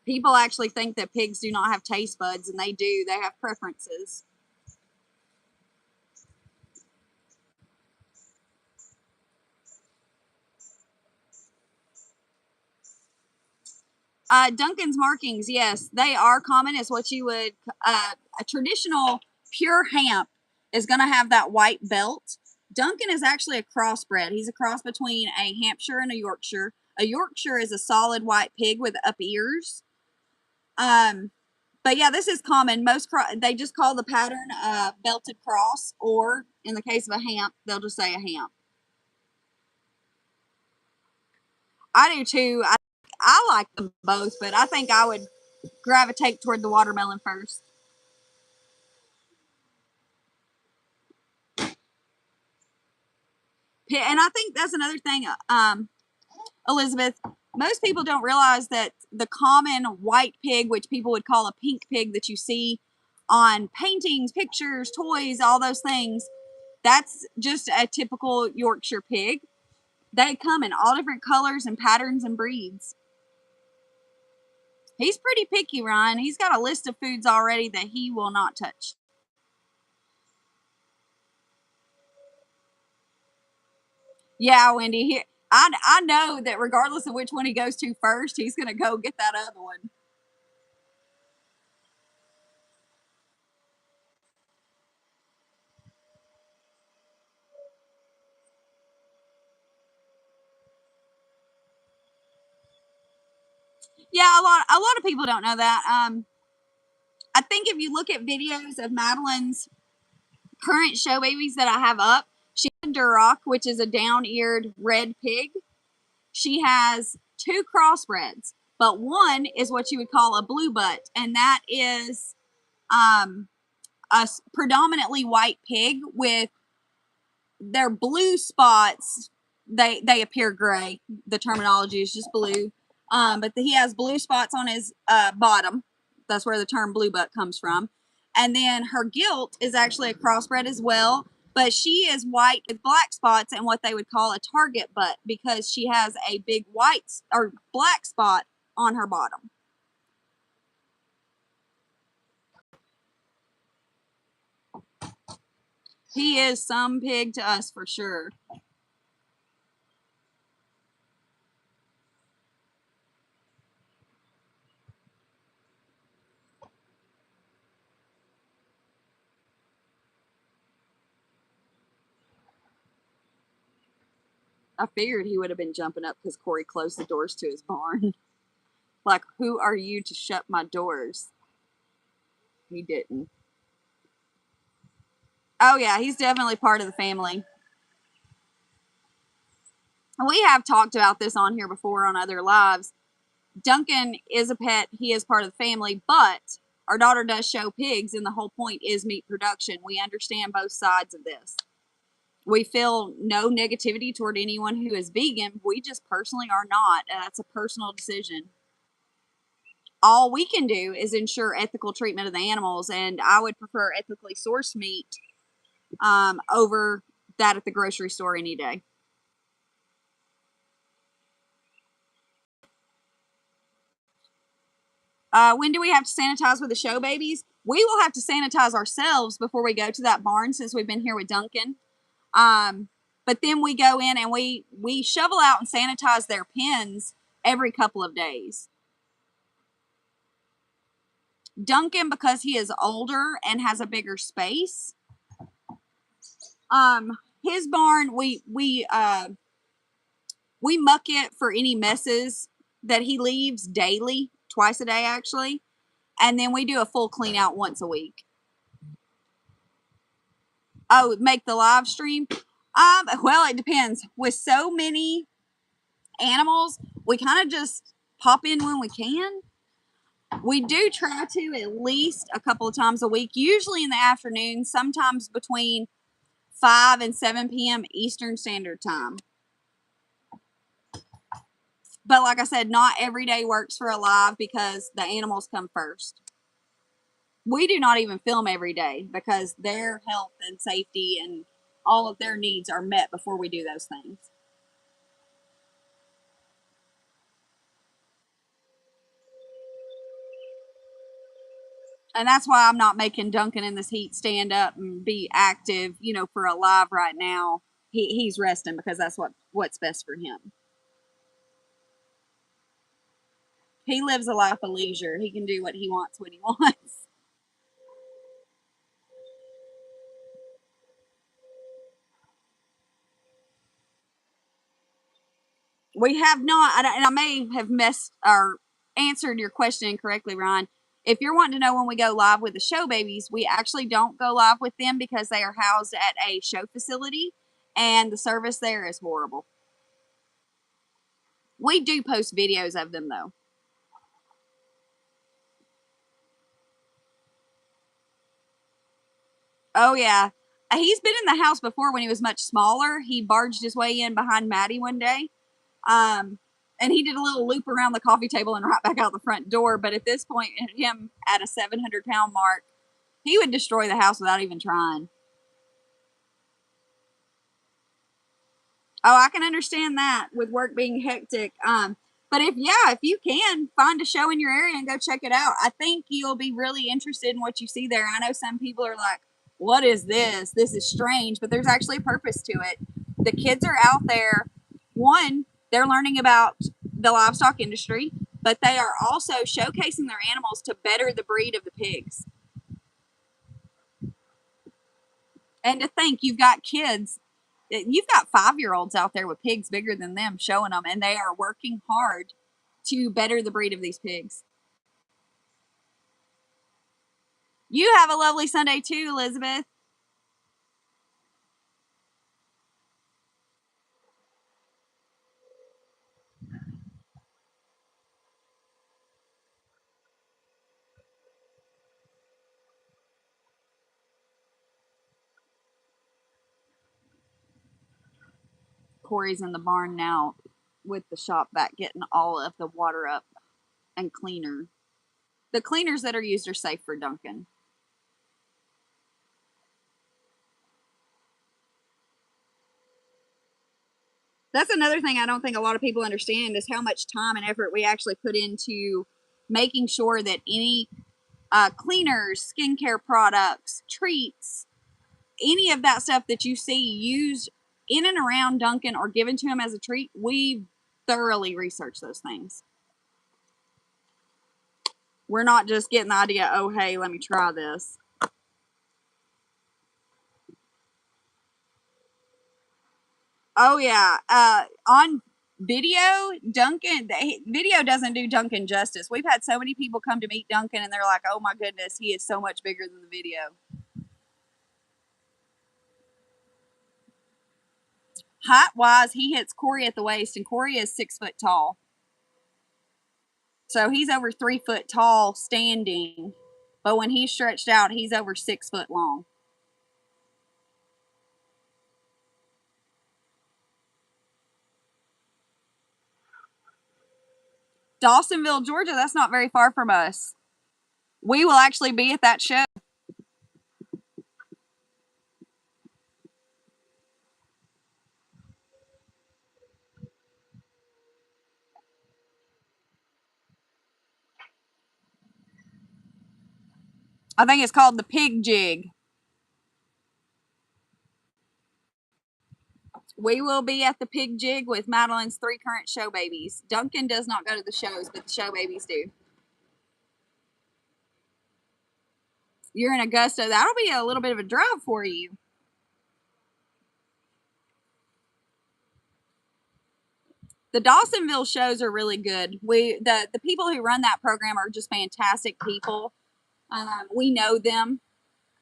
People actually think that pigs do not have taste buds, and they do. They have preferences. Duncan's markings, yes, they are common. It's what you would, a traditional pure hamp is going to have that white belt. Duncan is actually a crossbred. He's a cross between a Hampshire and a Yorkshire. A Yorkshire is a solid white pig with up ears. But yeah, this is common. They just call the pattern belted cross, or in the case of a hamp, they'll just say a hamp. I do too. I like them both, but I think I would gravitate toward the watermelon first. And I think that's another thing, Elizabeth. Most people don't realize that the common white pig, which people would call a pink pig that you see on paintings, pictures, toys, all those things, that's just a typical Yorkshire pig. They come in all different colors and patterns and breeds. He's pretty picky, Ryan. He's got a list of foods already that he will not touch. Yeah, Wendy. I know that regardless of which one he goes to first, he's going to go get that other one. Yeah, a lot of people don't know that. I think if you look at videos of Madeline's current show babies that I have up, she has a Duroc, which is a down-eared red pig. She has 2 crossbreds, but one is what you would call a blue butt, and that is a predominantly white pig with their blue spots. They appear gray. The terminology is just blue. But he has blue spots on his bottom. That's where the term blue buck comes from. And then her gilt is actually a crossbred as well, but she is white with black spots and what they would call a target butt because she has a big white or black spot on her bottom. He is some pig to us for sure. I figured he would have been jumping up because Corey closed the doors to his barn. Like, who are you to shut my doors? He didn't. Oh, yeah, he's definitely part of the family. We have talked about this on here before on other lives. Duncan is a pet. He is part of the family, but our daughter does show pigs, and the whole point is meat production. We understand both sides of this. We feel no negativity toward anyone who is vegan. We just personally are not. That's a personal decision. All we can do is ensure ethical treatment of the animals, and I would prefer ethically sourced meat over that at the grocery store any day. When do we have to sanitize with the show babies? We will have to sanitize ourselves before we go to that barn since we've been here with Duncan. But then we go in and we shovel out and sanitize their pens every couple of days. Duncan, because he is older and has a bigger space, his barn, we muck it for any messes that he leaves daily, twice a day actually, and then we do a full clean out once a week. Oh, make the live stream? Well, it depends. With so many animals, we kind of just pop in when we can. We do try to at least a couple of times a week, usually in the afternoon, sometimes between 5 and 7 p.m. Eastern Standard Time. But like I said, not every day works for a live because the animals come first. We do not even film every day because their health and safety and all of their needs are met before we do those things. And that's why I'm not making Duncan in this heat stand up and be active, for a live right now. He's resting because that's what's best for him. He lives a life of leisure. He can do what he wants when he wants. We have not, and I may have messed or answered your question incorrectly, Ryan. If you're wanting to know when we go live with the show babies, we actually don't go live with them because they are housed at a show facility and the service there is horrible. We do post videos of them though. Oh yeah. He's been in the house before when he was much smaller. He barged his way in behind Maddie one day. And he did a little loop around the coffee table and right back out the front door. But at this point, him at a 700-pound mark, he would destroy the house without even trying. Oh, I can understand that with work being hectic. But if you can find a show in your area and go check it out, I think you'll be really interested in what you see there. I know some people are like, what is this? This is strange, but there's actually a purpose to it. The kids are out there. One, they're learning about the livestock industry, but they are also showcasing their animals to better the breed of the pigs. And to think you've got 5-year-olds out there with pigs bigger than them showing them, and they are working hard to better the breed of these pigs. You have a lovely Sunday too, Elizabeth. Corey's in the barn now with the shop vac getting all of the water up and cleaner. The cleaners that are used are safe for Duncan. That's another thing I don't think a lot of people understand is how much time and effort we actually put into making sure that any cleaners, skincare products, treats, any of that stuff that you see used in and around Duncan or given to him as a treat, we thoroughly research those things. We're not just getting the idea, oh, hey, let me try this. Oh, yeah. On video, Duncan, video doesn't do Duncan justice. We've had so many people come to meet Duncan and they're like, oh my goodness, he is so much bigger than the video. Height wise, he hits Corey at the waist, and Corey is 6 foot tall. So he's over 3 foot tall standing, but when he's stretched out, he's over 6 foot long. Dawsonville, Georgia, that's not very far from us. We will actually be at that show. I think it's called the Pig Jig. We will be at the Pig Jig with Madeline's 3 current show babies. Duncan does not go to the shows, but the show babies do. You're in Augusta. That'll be a little bit of a drive for you. The Dawsonville shows are really good. The people who run that program are just fantastic people. We know them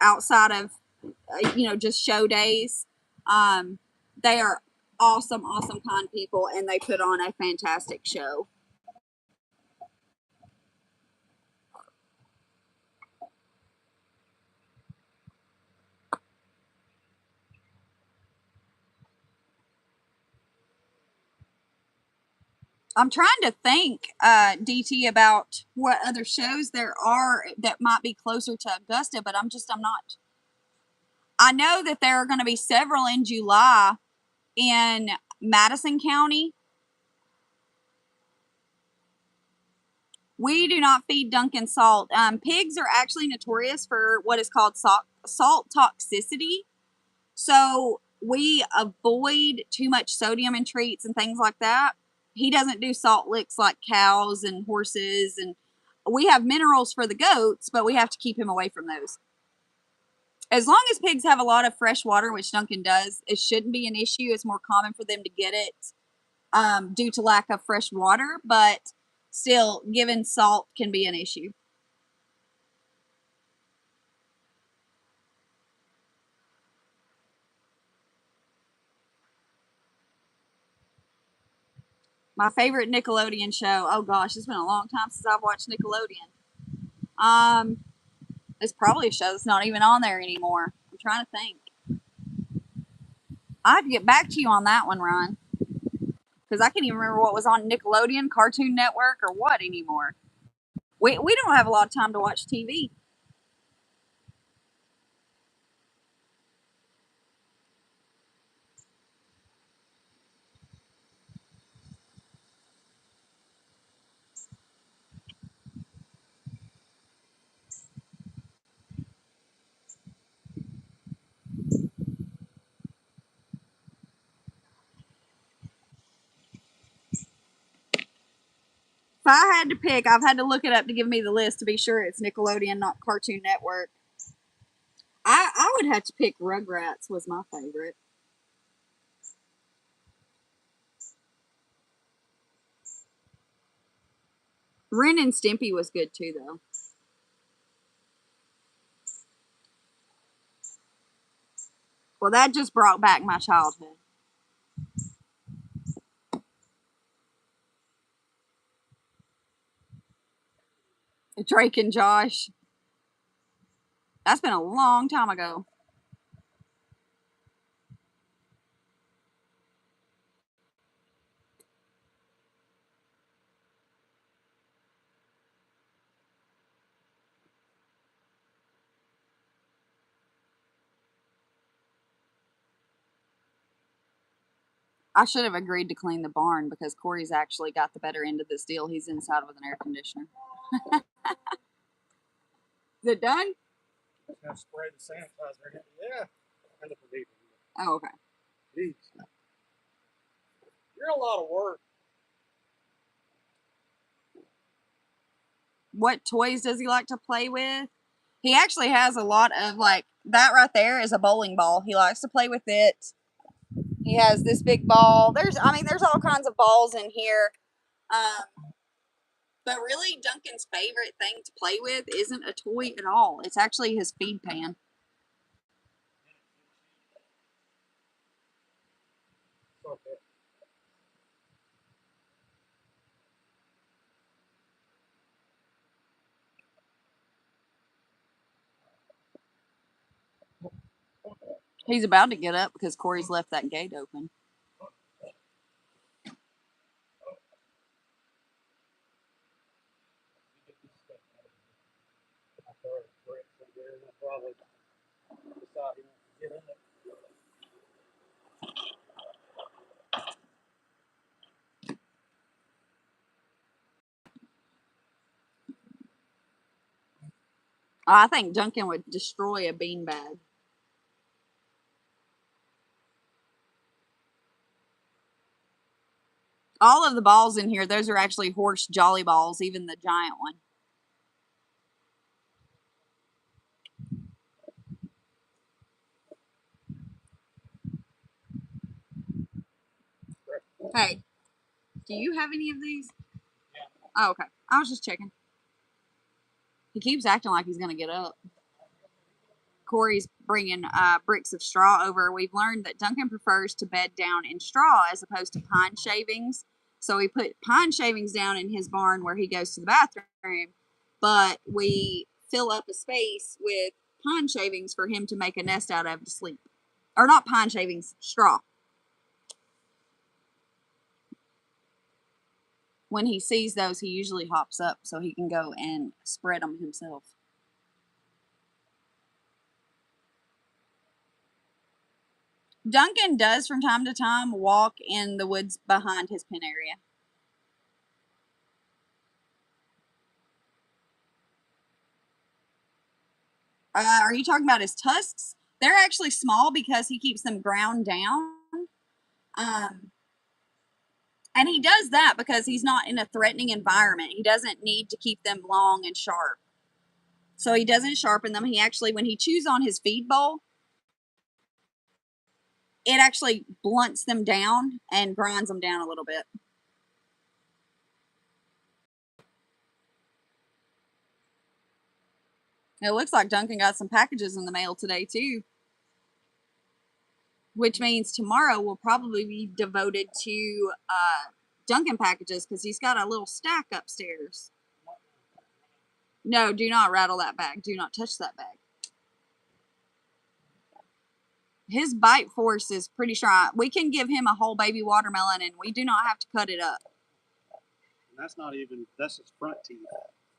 outside of just show days. They are awesome, kind people, and they put on a fantastic show. I'm trying to think, DT, about what other shows there are that might be closer to Augusta, but I'm not. I know that there are going to be several in July in Madison County. We do not feed Duncan salt. Pigs are actually notorious for what is called salt toxicity. So we avoid too much sodium in treats and things like that. He doesn't do salt licks like cows and horses. And we have minerals for the goats, but we have to keep him away from those. As long as pigs have a lot of fresh water, which Duncan does, it shouldn't be an issue. It's more common for them to get it due to lack of fresh water, but still, giving salt can be an issue. My favorite Nickelodeon show. Oh gosh, it's been a long time since I've watched Nickelodeon. It's probably a show that's not even on there anymore. I'm trying to think. I have to get back to you on that one, Ron, because I can't even remember what was on Nickelodeon, Cartoon Network, or what anymore. We don't have a lot of time to watch TV. If I had to pick, I've had to look it up to give me the list to be sure it's Nickelodeon, not Cartoon Network. I would have to pick Rugrats was my favorite. Ren and Stimpy was good too, though. Well, that just brought back my childhood. Drake and Josh. That's been a long time ago. I should have agreed to clean the barn because Corey's actually got the better end of this deal. He's inside with an air conditioner. Is it done? Just gonna spray the sanitizer in it. Yeah. Kind of believe it. Oh, okay. Jeez. You're a lot of work. What toys does he like to play with? He actually has a lot of, like, that right there is a bowling ball. He likes to play with it. He has this big ball. There's all kinds of balls in here. But really, Duncan's favorite thing to play with isn't a toy at all. It's actually his feed pan. Okay. He's about to get up because Corey's left that gate open. I think Duncan would destroy a beanbag. All of the balls in here, those are actually horse jolly balls, even the giant one. Hey, do you have any of these? Yeah. Oh, okay. I was just checking. He keeps acting like he's going to get up. Corey's bringing bricks of straw over. We've learned that Duncan prefers to bed down in straw as opposed to pine shavings. So we put pine shavings down in his barn where he goes to the bathroom, but we fill up a space with pine shavings for him to make a nest out of to sleep. Or not pine shavings, straw. When he sees those, he usually hops up so he can go and spread them himself. Duncan does from time to time walk in the woods behind his pen area. Are you talking about his tusks? They're actually small because he keeps them ground down. And he does that because he's not in a threatening environment. He doesn't need to keep them long and sharp. So he doesn't sharpen them. He actually, when he chews on his feed bowl, it actually blunts them down and grinds them down a little bit. It looks like Duncan got some packages in the mail today, too. Which means tomorrow will probably be devoted to Duncan packages because he's got a little stack upstairs. No, do not rattle that bag. Do not touch that bag. His bite force is pretty strong. We can give him a whole baby watermelon and we do not have to cut it up. And that's not even, that's his front teeth.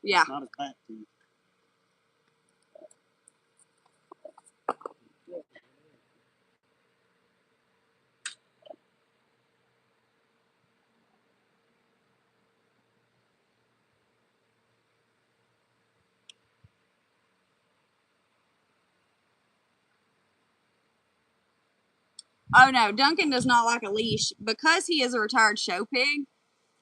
Yeah. It's not his back teeth. Oh no, Duncan does not like a leash. Because he is a retired show pig,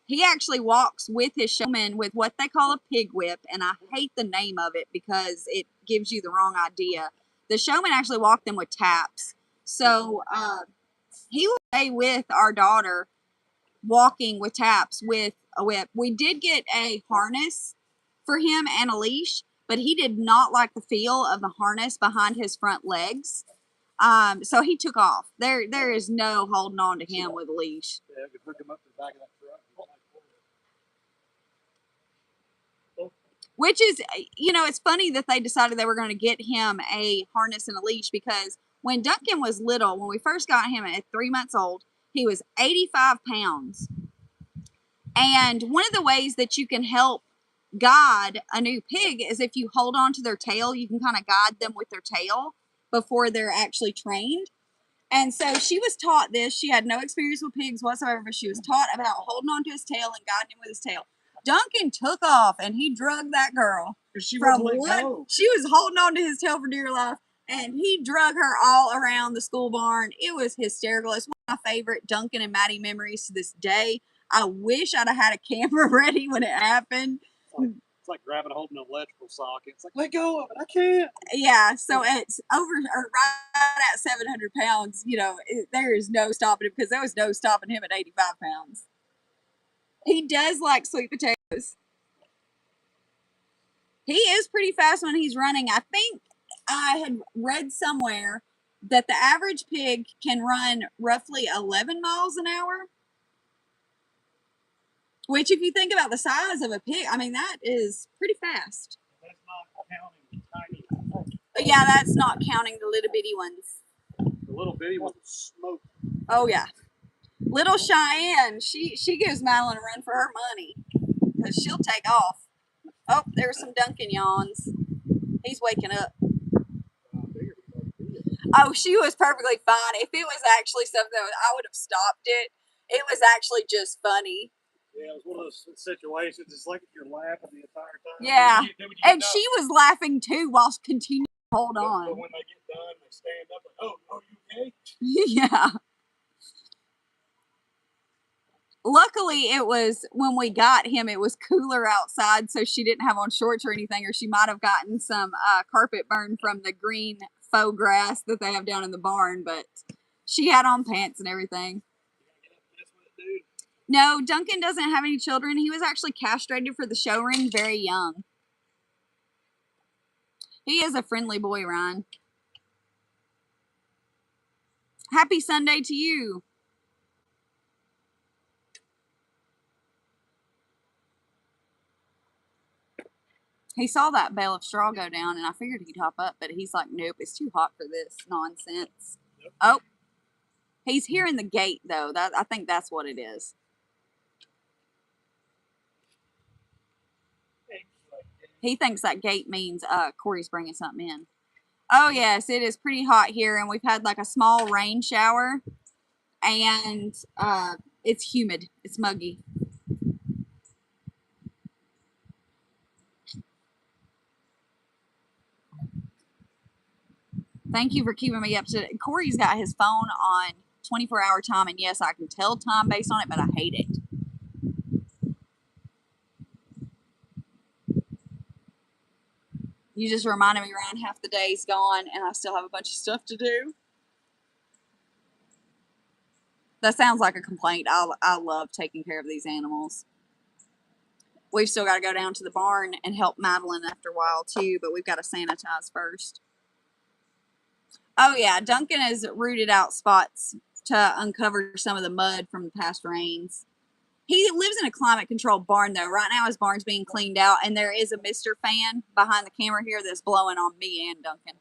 he actually walks with his showman with what they call a pig whip, and I hate the name of it because it gives you the wrong idea. The showman actually walked them with taps. So he will stay with our daughter walking with taps with a whip. We did get a harness for him and a leash, but he did not like the feel of the harness behind his front legs. So he took off. There is no holding on to him with a leash. Yeah, I could hook him up to the back of that truck. Which is, you know, it's funny that they decided they were going to get him a harness and a leash because when Duncan was little, when we first got him at 3 months old, he was 85 pounds. And one of the ways that you can help guide a new pig is if you hold on to their tail, you can kind of guide them with their tail before they're actually trained. And so she was taught this. She had no experience with pigs whatsoever, but she was taught about holding on to his tail and guiding him with his tail. Duncan took off and he drugged that girl. She was holding on to his tail for dear life, and he drug her all around the school barn. It was hysterical. It's one of my favorite Duncan and Maddie memories to this day. I wish I'd have had a camera ready when it happened. It's like grabbing a hold of an electrical socket. It's like, let go of it. I can't. Yeah, so it's over or right at 700 pounds. You know, there is no stopping him because there was no stopping him at 85 pounds. He does like sweet potatoes. He is pretty fast when he's running. I think I had read somewhere that the average pig can run roughly 11 miles an hour. Which, if you think about the size of a pig, I mean, that is pretty fast. That's not counting tiny. But yeah, that's not counting the little bitty ones. The little bitty ones smoke. Oh, yeah. Little Cheyenne, she gives Madeline a run for her money. Because she'll take off. Oh, there's some Duncan yawns. He's waking up. Oh, she was perfectly fine. If it was actually something that I would have stopped it. It was actually just funny. Yeah, it was one of those situations. It's like you're laughing the entire time. Yeah. And she was laughing too while continuing to hold on. But when they get done, they stand up like, oh, you okay? Yeah. Luckily, it was when we got him, it was cooler outside, so she didn't have on shorts or anything, or she might have gotten some carpet burn from the green faux grass that they have down in the barn, but she had on pants and everything. No, Duncan doesn't have any children. He was actually castrated for the show ring very young. He is a friendly boy, Ryan. Happy Sunday to you. He saw that bale of straw go down, and I figured he'd hop up, but he's like, nope, it's too hot for this nonsense. Yep. Oh, he's hearing the gate, though. I think that's what it is. He thinks that gate means Corey's bringing something in. Oh, yes, it is pretty hot here, and we've had like a small rain shower, and it's humid. It's muggy. Thank you for keeping me up to date. Corey's got his phone on 24-hour time, and yes, I can tell time based on it, but I hate it. You just reminded me, Ryan, half the day's gone, and I still have a bunch of stuff to do. That sounds like a complaint. I love taking care of these animals. We've still got to go down to the barn and help Madeline after a while, too, but we've got to sanitize first. Oh, yeah, Duncan has rooted out spots to uncover some of the mud from the past rains. He lives in a climate-controlled barn, though. Right now, his barn's being cleaned out, and there is a mister fan behind the camera here that's blowing on me and Duncan.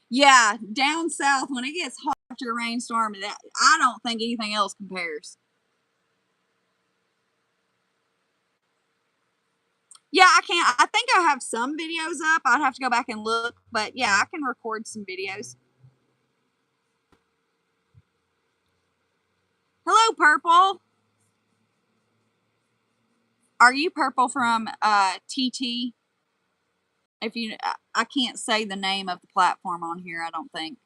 Yeah, down south, when it gets hot after a rainstorm, I don't think anything else compares. Yeah, I think I have some videos up. I'd have to go back and look, but yeah, I can record some videos. Hello, Purple. Are you Purple from TT? If you, I can't say the name of the platform on here, I don't think.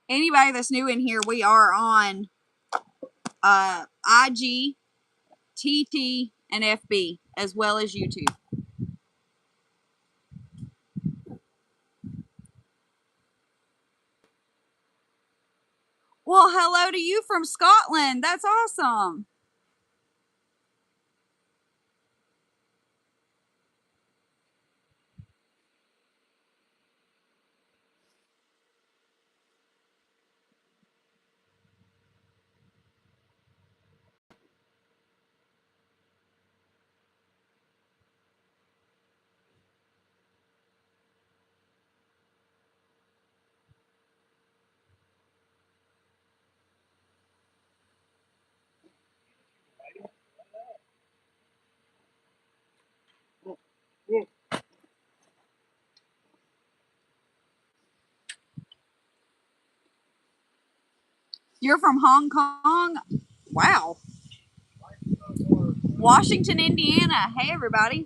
Anybody that's new in here, we are on IG, TT, and FB, as well as YouTube. Well, hello to you from Scotland. That's awesome. You're from Hong Kong? Wow. Washington, Indiana. Hey, everybody.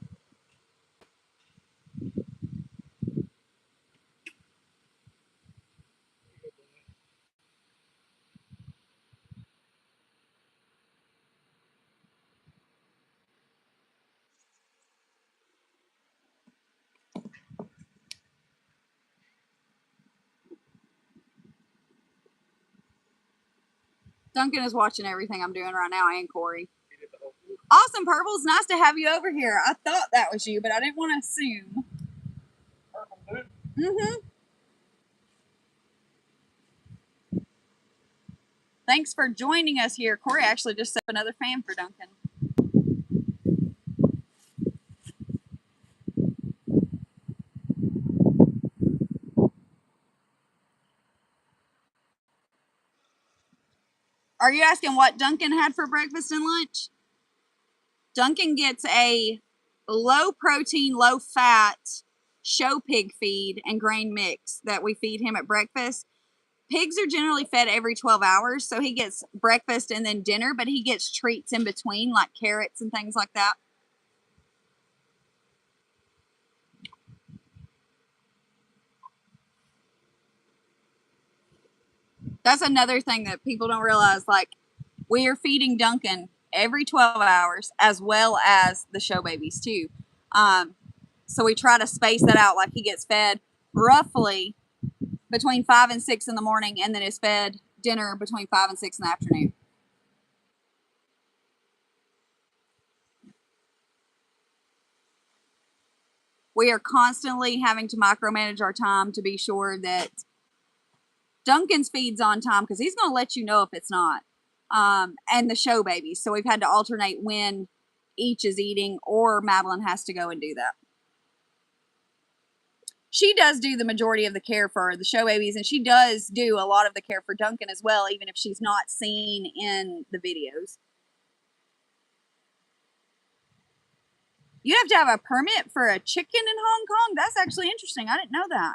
Duncan is watching everything I'm doing right now, and Corey. Awesome, Purples. Nice to have you over here. I thought that was you, but I didn't want to assume. Mm-hmm. Thanks for joining us here. Corey actually just set up another fan for Duncan. Are you asking what Duncan had for breakfast and lunch? Duncan gets a low protein, low fat show pig feed and grain mix that we feed him at breakfast. Pigs are generally fed every 12 hours, so he gets breakfast and then dinner, but he gets treats in between, like carrots and things like that. That's another thing that people don't realize. Like, we are feeding Duncan every 12 hours as well as the show babies, too. So we try to space that out. Like, he gets fed roughly between 5 and 6 in the morning, and then is fed dinner between 5 and 6 in the afternoon. We are constantly having to micromanage our time to be sure that Duncan's feed's on time, because he's going to let you know if it's not. And the show babies. So we've had to alternate when each is eating, or Madeline has to go and do that. She does do the majority of the care for the show babies, and she does do a lot of the care for Duncan as well, even if she's not seen in the videos. You have to have a permit for a chicken in Hong Kong? That's actually interesting. I didn't know that.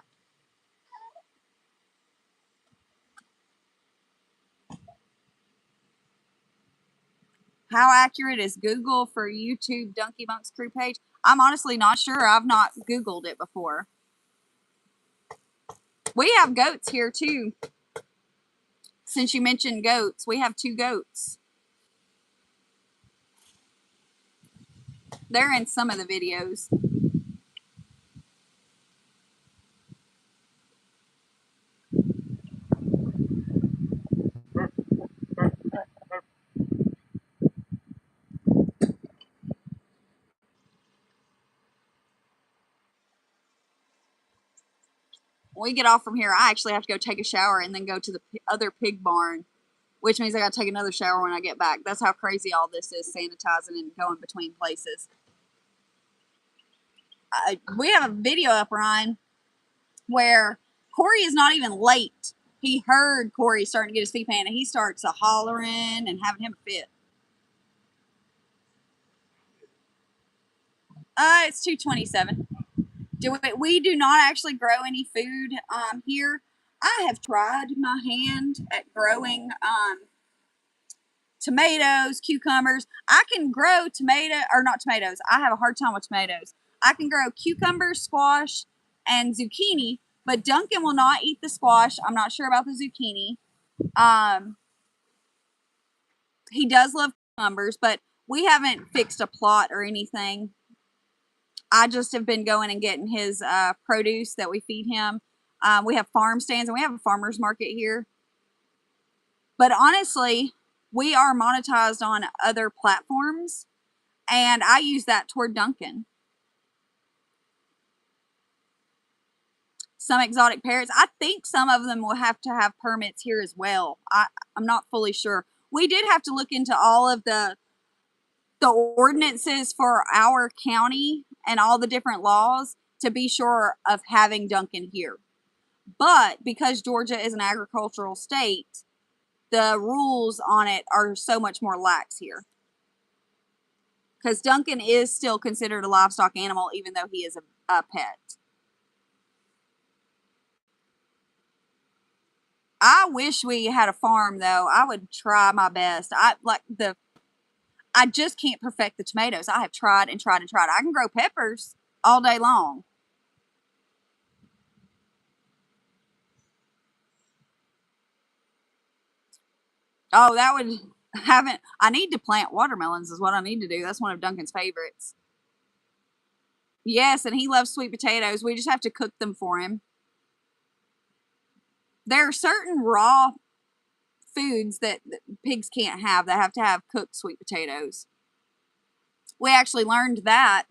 How accurate is Google for YouTube Dunkie Bunks Crew page? I'm honestly not sure. I've not Googled it before. We have goats here too. Since you mentioned goats, we have 2 goats. They're in some of the videos. When we get off from here, I actually have to go take a shower and then go to the other pig barn, which means I got to take another shower when I get back. That's how crazy all this is, sanitizing and going between places. We have a video up, Ryan, where Corey is not even late. He heard Corey starting to get his feet pan, and he starts hollering and having him fit. It's 227. We do not actually grow any food here. I have tried my hand at growing tomatoes, cucumbers. I can grow not tomatoes. I have a hard time with tomatoes. I can grow cucumbers, squash, and zucchini, but Duncan will not eat the squash. I'm not sure about the zucchini. He does love cucumbers, but we haven't fixed a plot or anything. I just have been going and getting his produce that we feed him. We have farm stands, and we have a farmer's market here. But honestly, we are monetized on other platforms, and I use that toward Duncan. Some exotic parrots, I think some of them will have to have permits here as well. I'm not fully sure. We did have to look into all of the ordinances for our county and all the different laws to be sure of having Duncan here. But because Georgia is an agricultural state, the rules on it are so much more lax here. Because Duncan is still considered a livestock animal, even though he is a pet. I wish we had a farm though. I would try my best. I just can't perfect the tomatoes. I have tried and tried and tried. I can grow peppers all day long. Oh, that would haven't. I need to plant watermelons is what I need to do. That's one of Duncan's favorites. Yes, and he loves sweet potatoes. We just have to cook them for him. There are certain raw foods that pigs can't have. They have to have cooked sweet potatoes. We actually learned that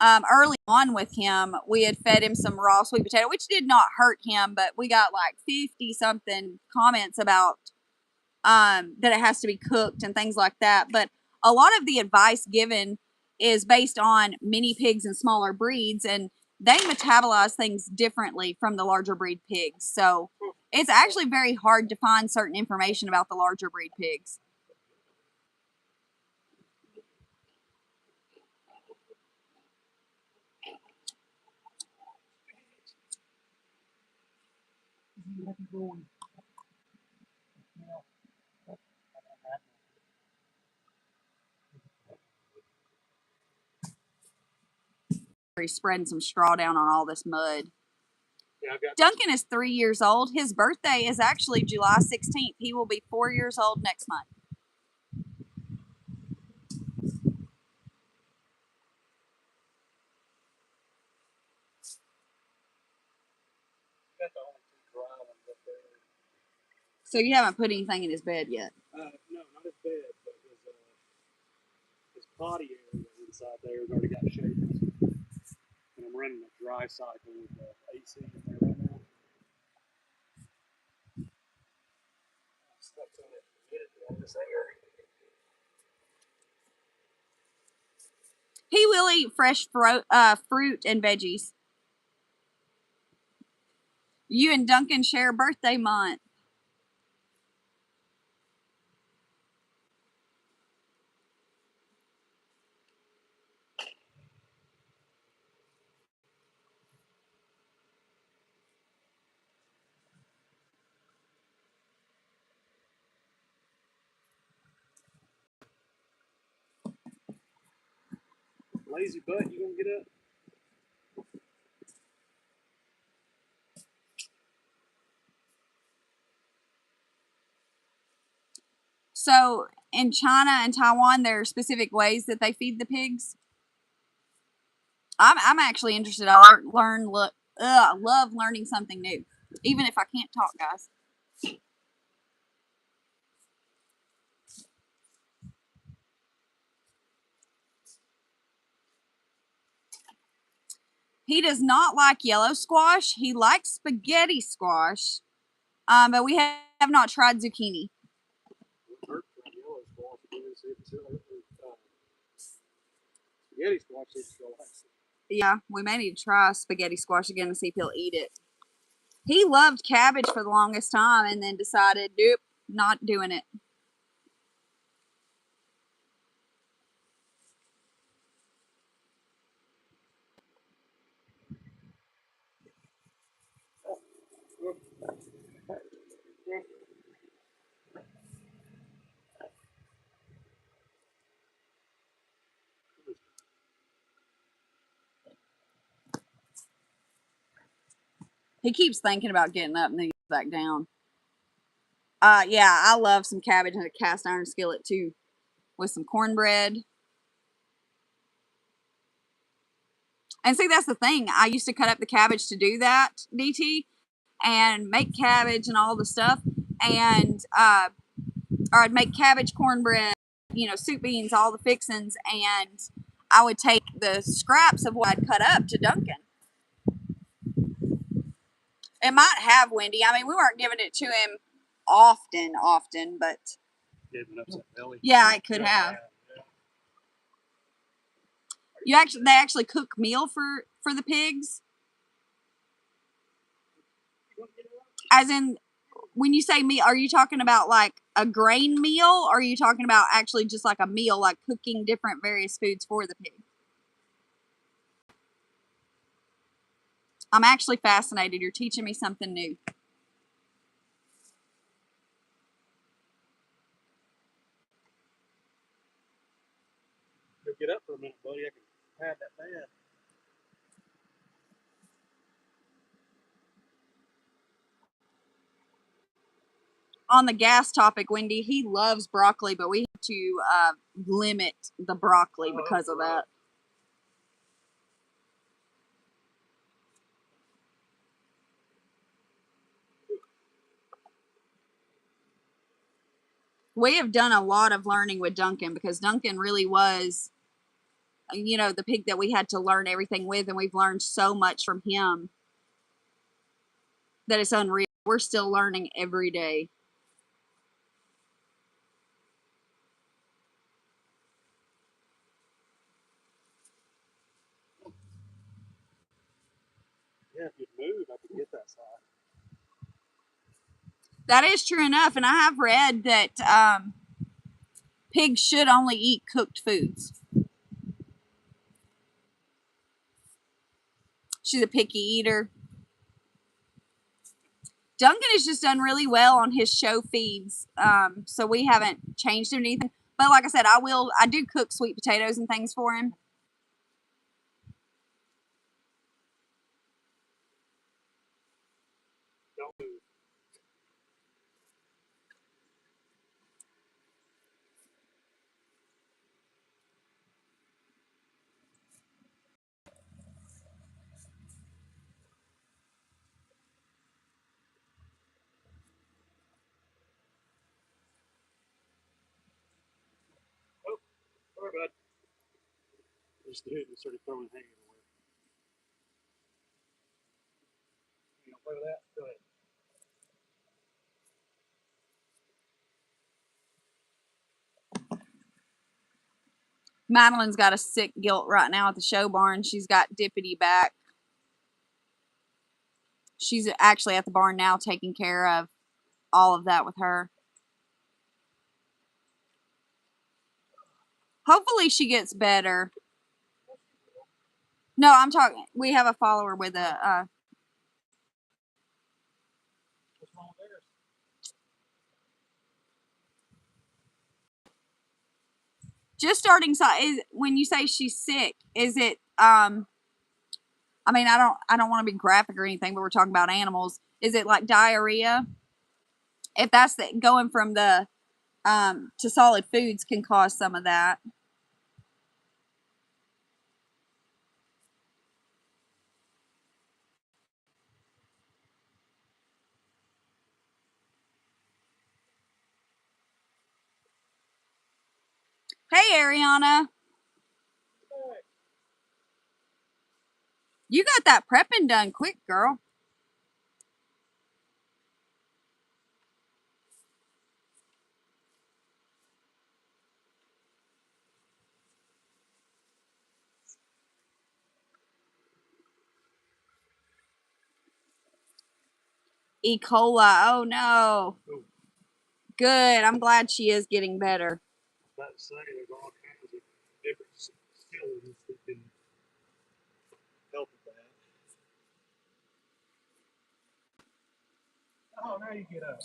early on with him. We had fed him some raw sweet potato, which did not hurt him, but we got like 50 something comments about that it has to be cooked and things like that. But a lot of the advice given is based on mini pigs and smaller breeds, and they metabolize things differently from the larger breed pigs. So it's actually very hard to find certain information about the larger breed pigs. He's spreading some straw down on all this mud. Yeah, Duncan is 3 years old. His birthday is actually July 16th. He will be 4 years old next month. So you haven't put anything in his bed yet? No, not his bed, but his potty area inside there has already got shades. And I'm running a dry cycle with the AC in there right now. Stuck in it humidity on this air. He will eat fresh fruit and veggies. You and Duncan share birthday month. Lazy butt, you gonna get up? So in China and Taiwan, there are specific ways that they feed the pigs. I'm actually interested. I love learning something new, even if I can't talk, guys. He does not like yellow squash. He likes spaghetti squash, but we have not tried zucchini. Spaghetti squash is so nice. Yeah, we may need to try spaghetti squash again and see if he'll eat it. He loved cabbage for the longest time and then decided, nope, not doing it. He keeps thinking about getting up and then gets back down. Yeah, I love some cabbage in a cast iron skillet too, with some cornbread. And see, that's the thing. I used to cut up the cabbage to do that, DT, and make cabbage and all the stuff. And, or I'd make cabbage, cornbread, soup beans, all the fixings. And I would take the scraps of what I'd cut up to Duncan. It might have Wendy. I mean, we weren't giving it to him often, but yeah, it could have. They actually cook meal for the pigs. As in, when you say meal, are you talking about like a grain meal, or are you talking about actually just like a meal, like cooking different various foods for the pig? I'm actually fascinated. You're teaching me something new. get up for a minute, buddy, I can pad that fan. On the gas topic, Wendy, he loves broccoli, but we have to limit the broccoli because of that. We have done a lot of learning with Duncan because Duncan really was, you know, the pig that we had to learn everything with, and we've learned so much from him that it's unreal. We're still learning every day. Yeah, if you'd move, I could get that side. That is true enough, and I have read that pigs should only eat cooked foods. She's a picky eater. Duncan has just done really well on his show feeds, so we haven't changed anything. But like I said, I do cook sweet potatoes and things for him. Don't move. Oh, sorry, bud. Just do it and started throwing hanging away. You don't play with that? Go ahead. Madeline's got a sick guilt right now at the show barn. She's got Dippity back. She's actually at the barn now taking care of all of that with her. Hopefully she gets better. No, I'm talking. We have a follower with a. What's wrong with theirs? Just starting. Is when you say she's sick, is it? I mean, I don't want to be graphic or anything, but we're talking about animals. Is it like diarrhea? If that's going from the to solid foods can cause some of that. Hey, Ariana. You got that prepping done quick, girl. E. coli. Oh no. Ooh. Good. I'm glad she is getting better. I was about to say, there's all kinds of different skills that can help with that. Oh, now you get up.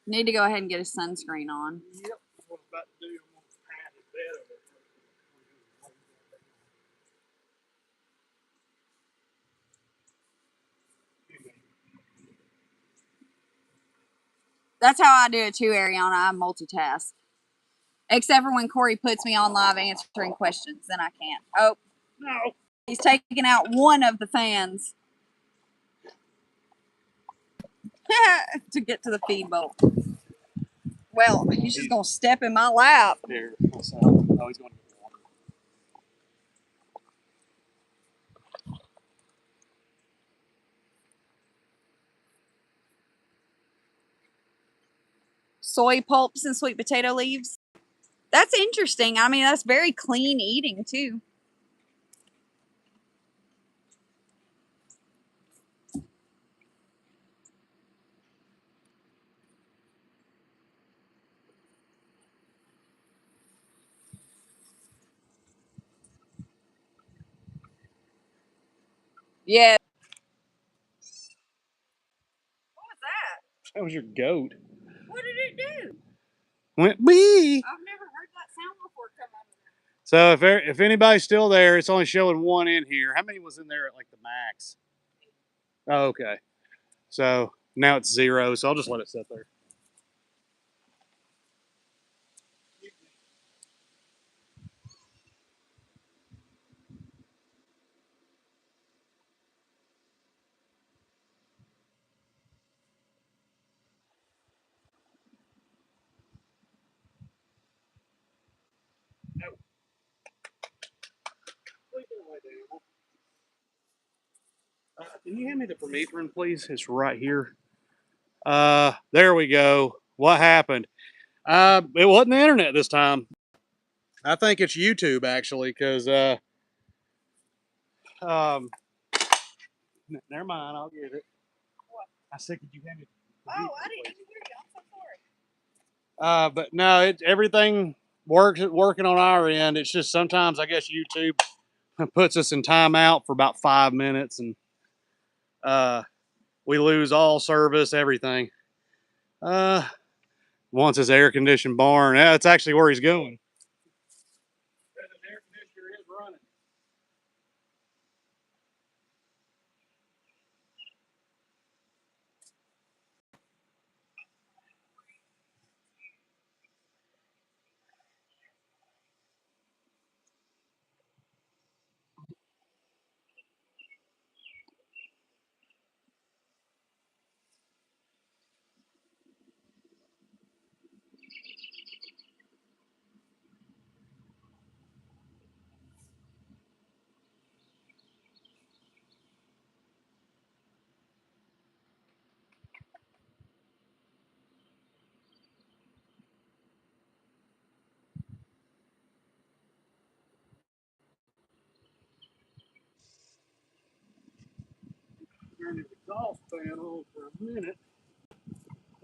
Need to go ahead and get a sunscreen on. Yep, that's what I'm about to do. I'm going to pat his bed over there. That's how I do it too, Ariana. I multitask. Except for when Corey puts me on live answering questions, then I can't. Oh, No. he's taking out one of the fans to get to the feed bowl. Well, he's just going to step in my lap. Here, so, oh, he's going to get water. Soy pulps and sweet potato leaves. That's interesting. I mean, that's very clean eating too. Yeah. What was that? That was your goat. What did it do? Went bee. I've never heard that sound before come out of there. So if anybody's still there, it's only showing one in here. How many was in there at like the max? Oh, okay. So now it's 0. So I'll just let it sit there. Can you hand me the permethrin, please? It's right here. There we go. What happened? It wasn't the internet this time. I think it's YouTube actually, because um, never mind. I'll get it. What? I said, could you hand me? Oh, I didn't even hear you. I'm so sorry. But no, everything working on our end. It's just sometimes I guess YouTube puts us in timeout for about 5 minutes, and we lose all service, everything. Wants his air conditioned barn. Yeah, that's actually where he's going. The air conditioner is running. Turn the exhaust fan on for a minute.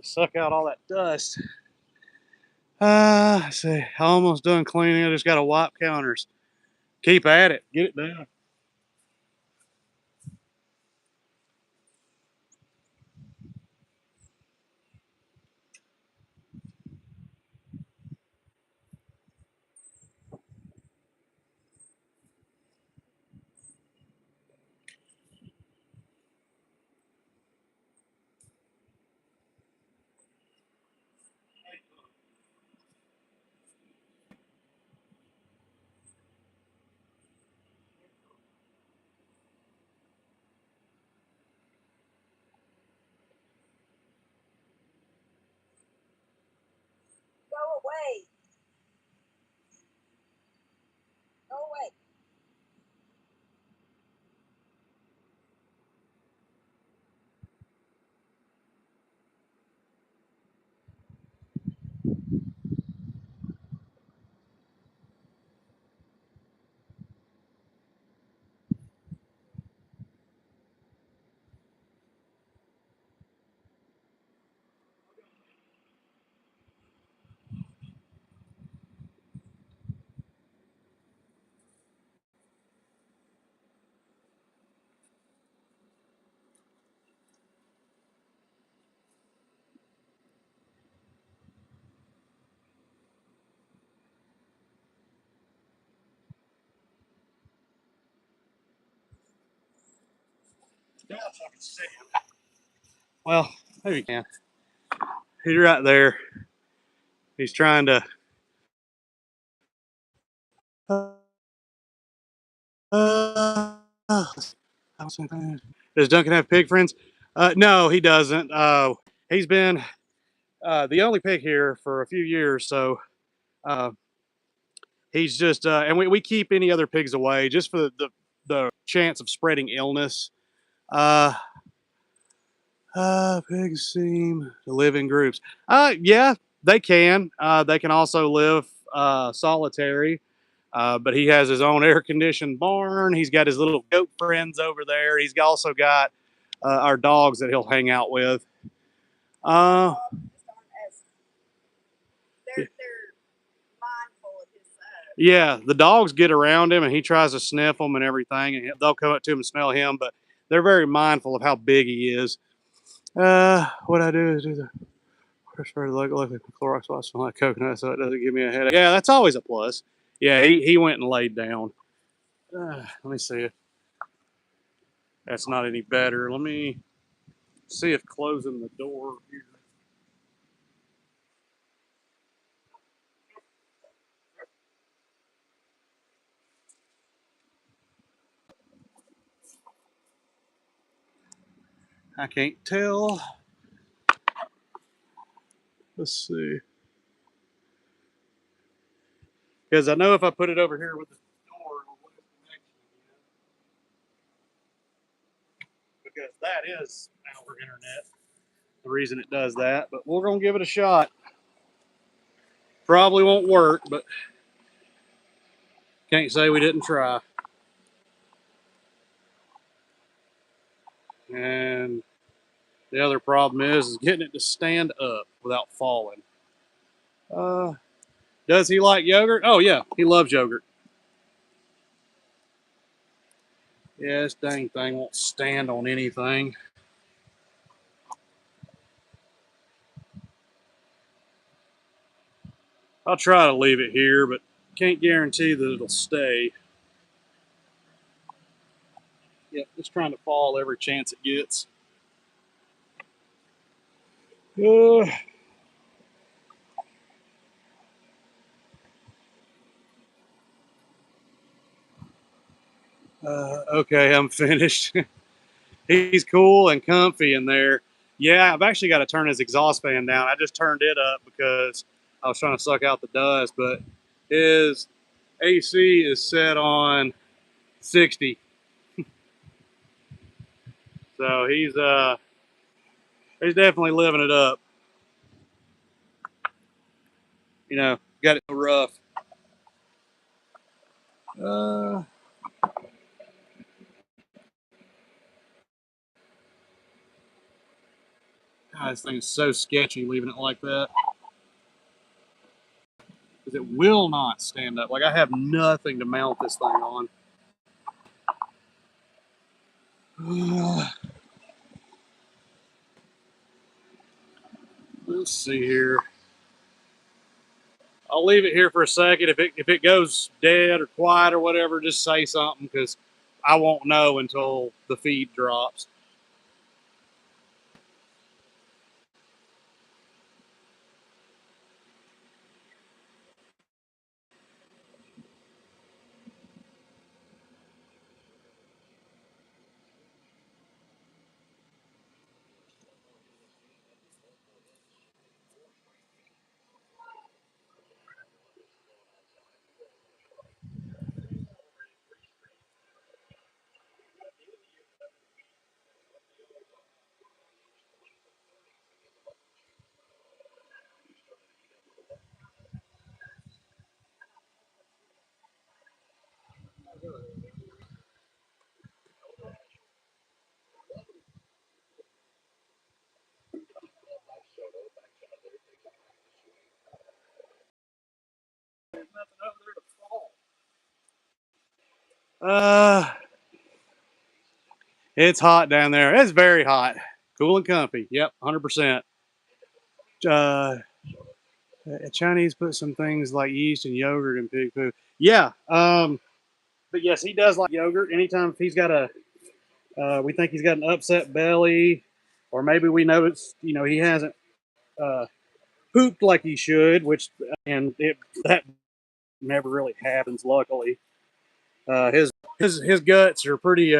Suck out all that dust. Let's see, almost done cleaning. I just got to wipe counters. Keep at it. Get it done. Go away. Go away. Well, maybe you can. He's right there. He's trying to. Does Duncan have pig friends? No, he doesn't. He's been the only pig here for a few years, so uh, he's just. And we keep any other pigs away just for the chance of spreading illness. Uh, Pigs seem to live in groups. Yeah, they can. They can also live solitary. But he has his own air conditioned barn. He's got his little goat friends over there. He's also got our dogs that he'll hang out with. Uh, They're mindful of his size. yeah, the dogs get around him and he tries to sniff them and everything, and they'll come up to him and smell him. But they're very mindful of how big he is. What I do is do the Prefer like Clorox wipes smell like coconut, so it doesn't give me a headache. Yeah, that's always a plus. Yeah, he went and laid down. Let me see if that's not any better. Let me see if closing the door here. I can't tell. Let's see. Because I know if I put it over here with the door, it'll lose connection again. Because that is our internet. The reason it does that, but we're gonna give it a shot. Probably won't work, but can't say we didn't try. And the other problem is getting it to stand up without falling. Uh, does he like yogurt? Oh yeah, he loves yogurt. Yeah, this dang thing won't stand on anything. I'll try to leave it here, but can't guarantee that it'll stay. Yeah, it's trying to fall every chance it gets. Uh, okay, I'm finished. He's cool and comfy in there. Yeah, I've actually got to turn his exhaust fan down. I just turned it up because I was trying to suck out the dust, but his AC is set on 60. So he's definitely living it up. You know, got it rough. God, this thing is so sketchy leaving it like that. Because it will not stand up. Like I have nothing to mount this thing on. Let's see here. I'll leave it here for a second. If it goes dead or quiet or whatever, just say something because I won't know until the feed drops. Uh, it's hot down there. It's very hot. Cool and comfy. Yep, 100%. Uh, Chinese put some things like yeast and yogurt in pig food. Yeah. But yes, he does like yogurt. Anytime if he's got we think he's got an upset belly, or maybe we notice, he hasn't uh, pooped like he should, and that never really happens. Luckily, his guts are pretty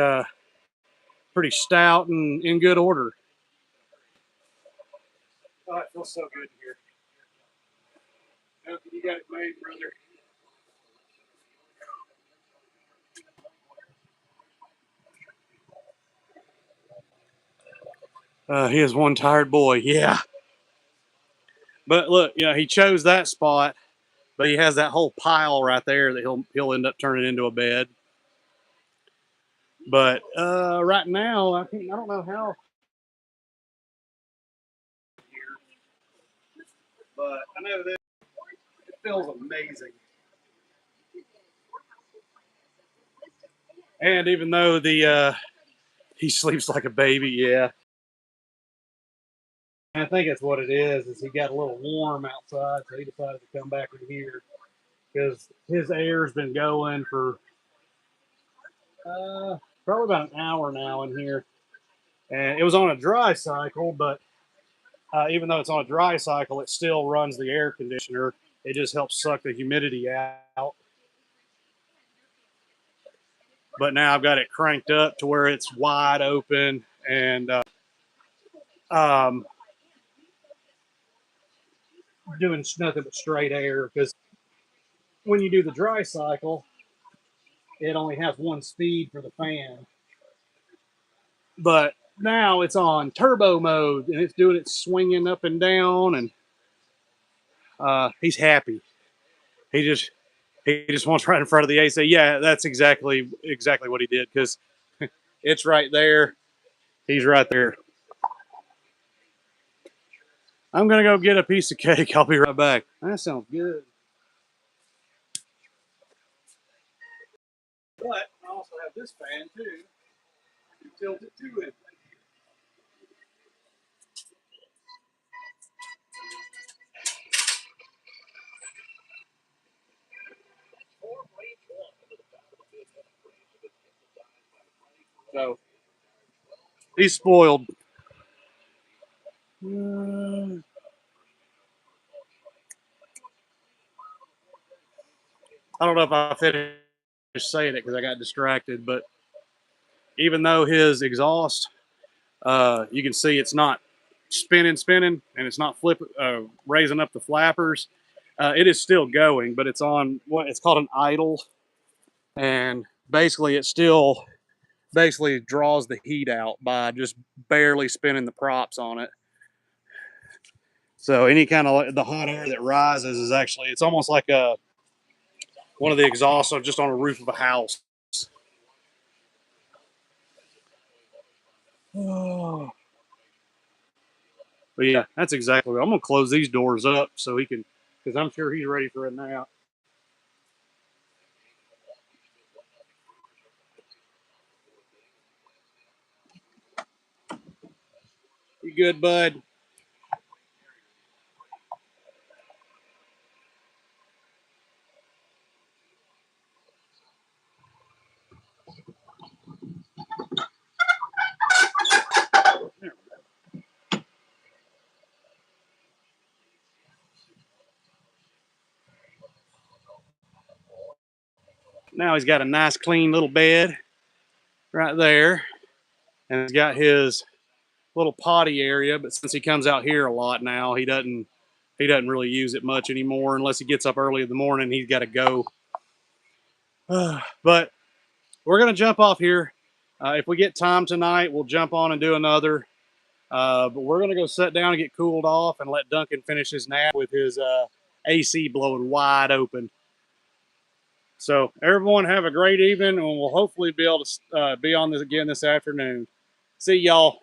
stout and in good order. Oh, it feels so good here. You got it made, brother. He is one tired boy. Yeah, but look, he chose that spot, but he has that whole pile right there that he'll end up turning into a bed. But right now, I don't know how here, but I know that it feels amazing. And even though he sleeps like a baby, yeah, I think that's what it is he got a little warm outside, so he decided to come back in here because his air's been going for probably about an hour now in here. And it was on a dry cycle, but even though it's on a dry cycle, it still runs the air conditioner. It just helps suck the humidity out. But now I've got it cranked up to where it's wide open and um, doing nothing but straight air. Because when you do the dry cycle, it only has one speed for the fan. But now it's on turbo mode and it's doing it swinging up and down, and he's happy. He just wants right in front of the AC. Yeah, that's exactly what he did because it's right there. He's right there. I'm gonna go get a piece of cake. I'll be right back. That sounds good. But I also have this fan too. You tilt it to it. So he's spoiled. I don't know if I finished saying it because I got distracted, but even though his exhaust, you can see it's not spinning, and it's not raising up the flappers. It is still going, but it's on what it's called an idle, and basically it still basically draws the heat out by just barely spinning the props on it. So any kind of the hot air that rises is actually it's almost like one of the exhausts just on a roof of a house. Oh. But yeah, that's exactly what I'm gonna close these doors up so he can, because I'm sure he's ready for a nap. You good, bud? Now he's got a nice clean little bed right there, and he's got his little potty area. But since he comes out here a lot now, he doesn't really use it much anymore unless he gets up early in the morning. He's got to go. But we're gonna jump off here. If we get time tonight, we'll jump on and do another. But we're gonna go sit down and get cooled off and let Duncan finish his nap with his AC blowing wide open. So everyone have a great evening, and we'll hopefully be able to be on this again this afternoon. See y'all.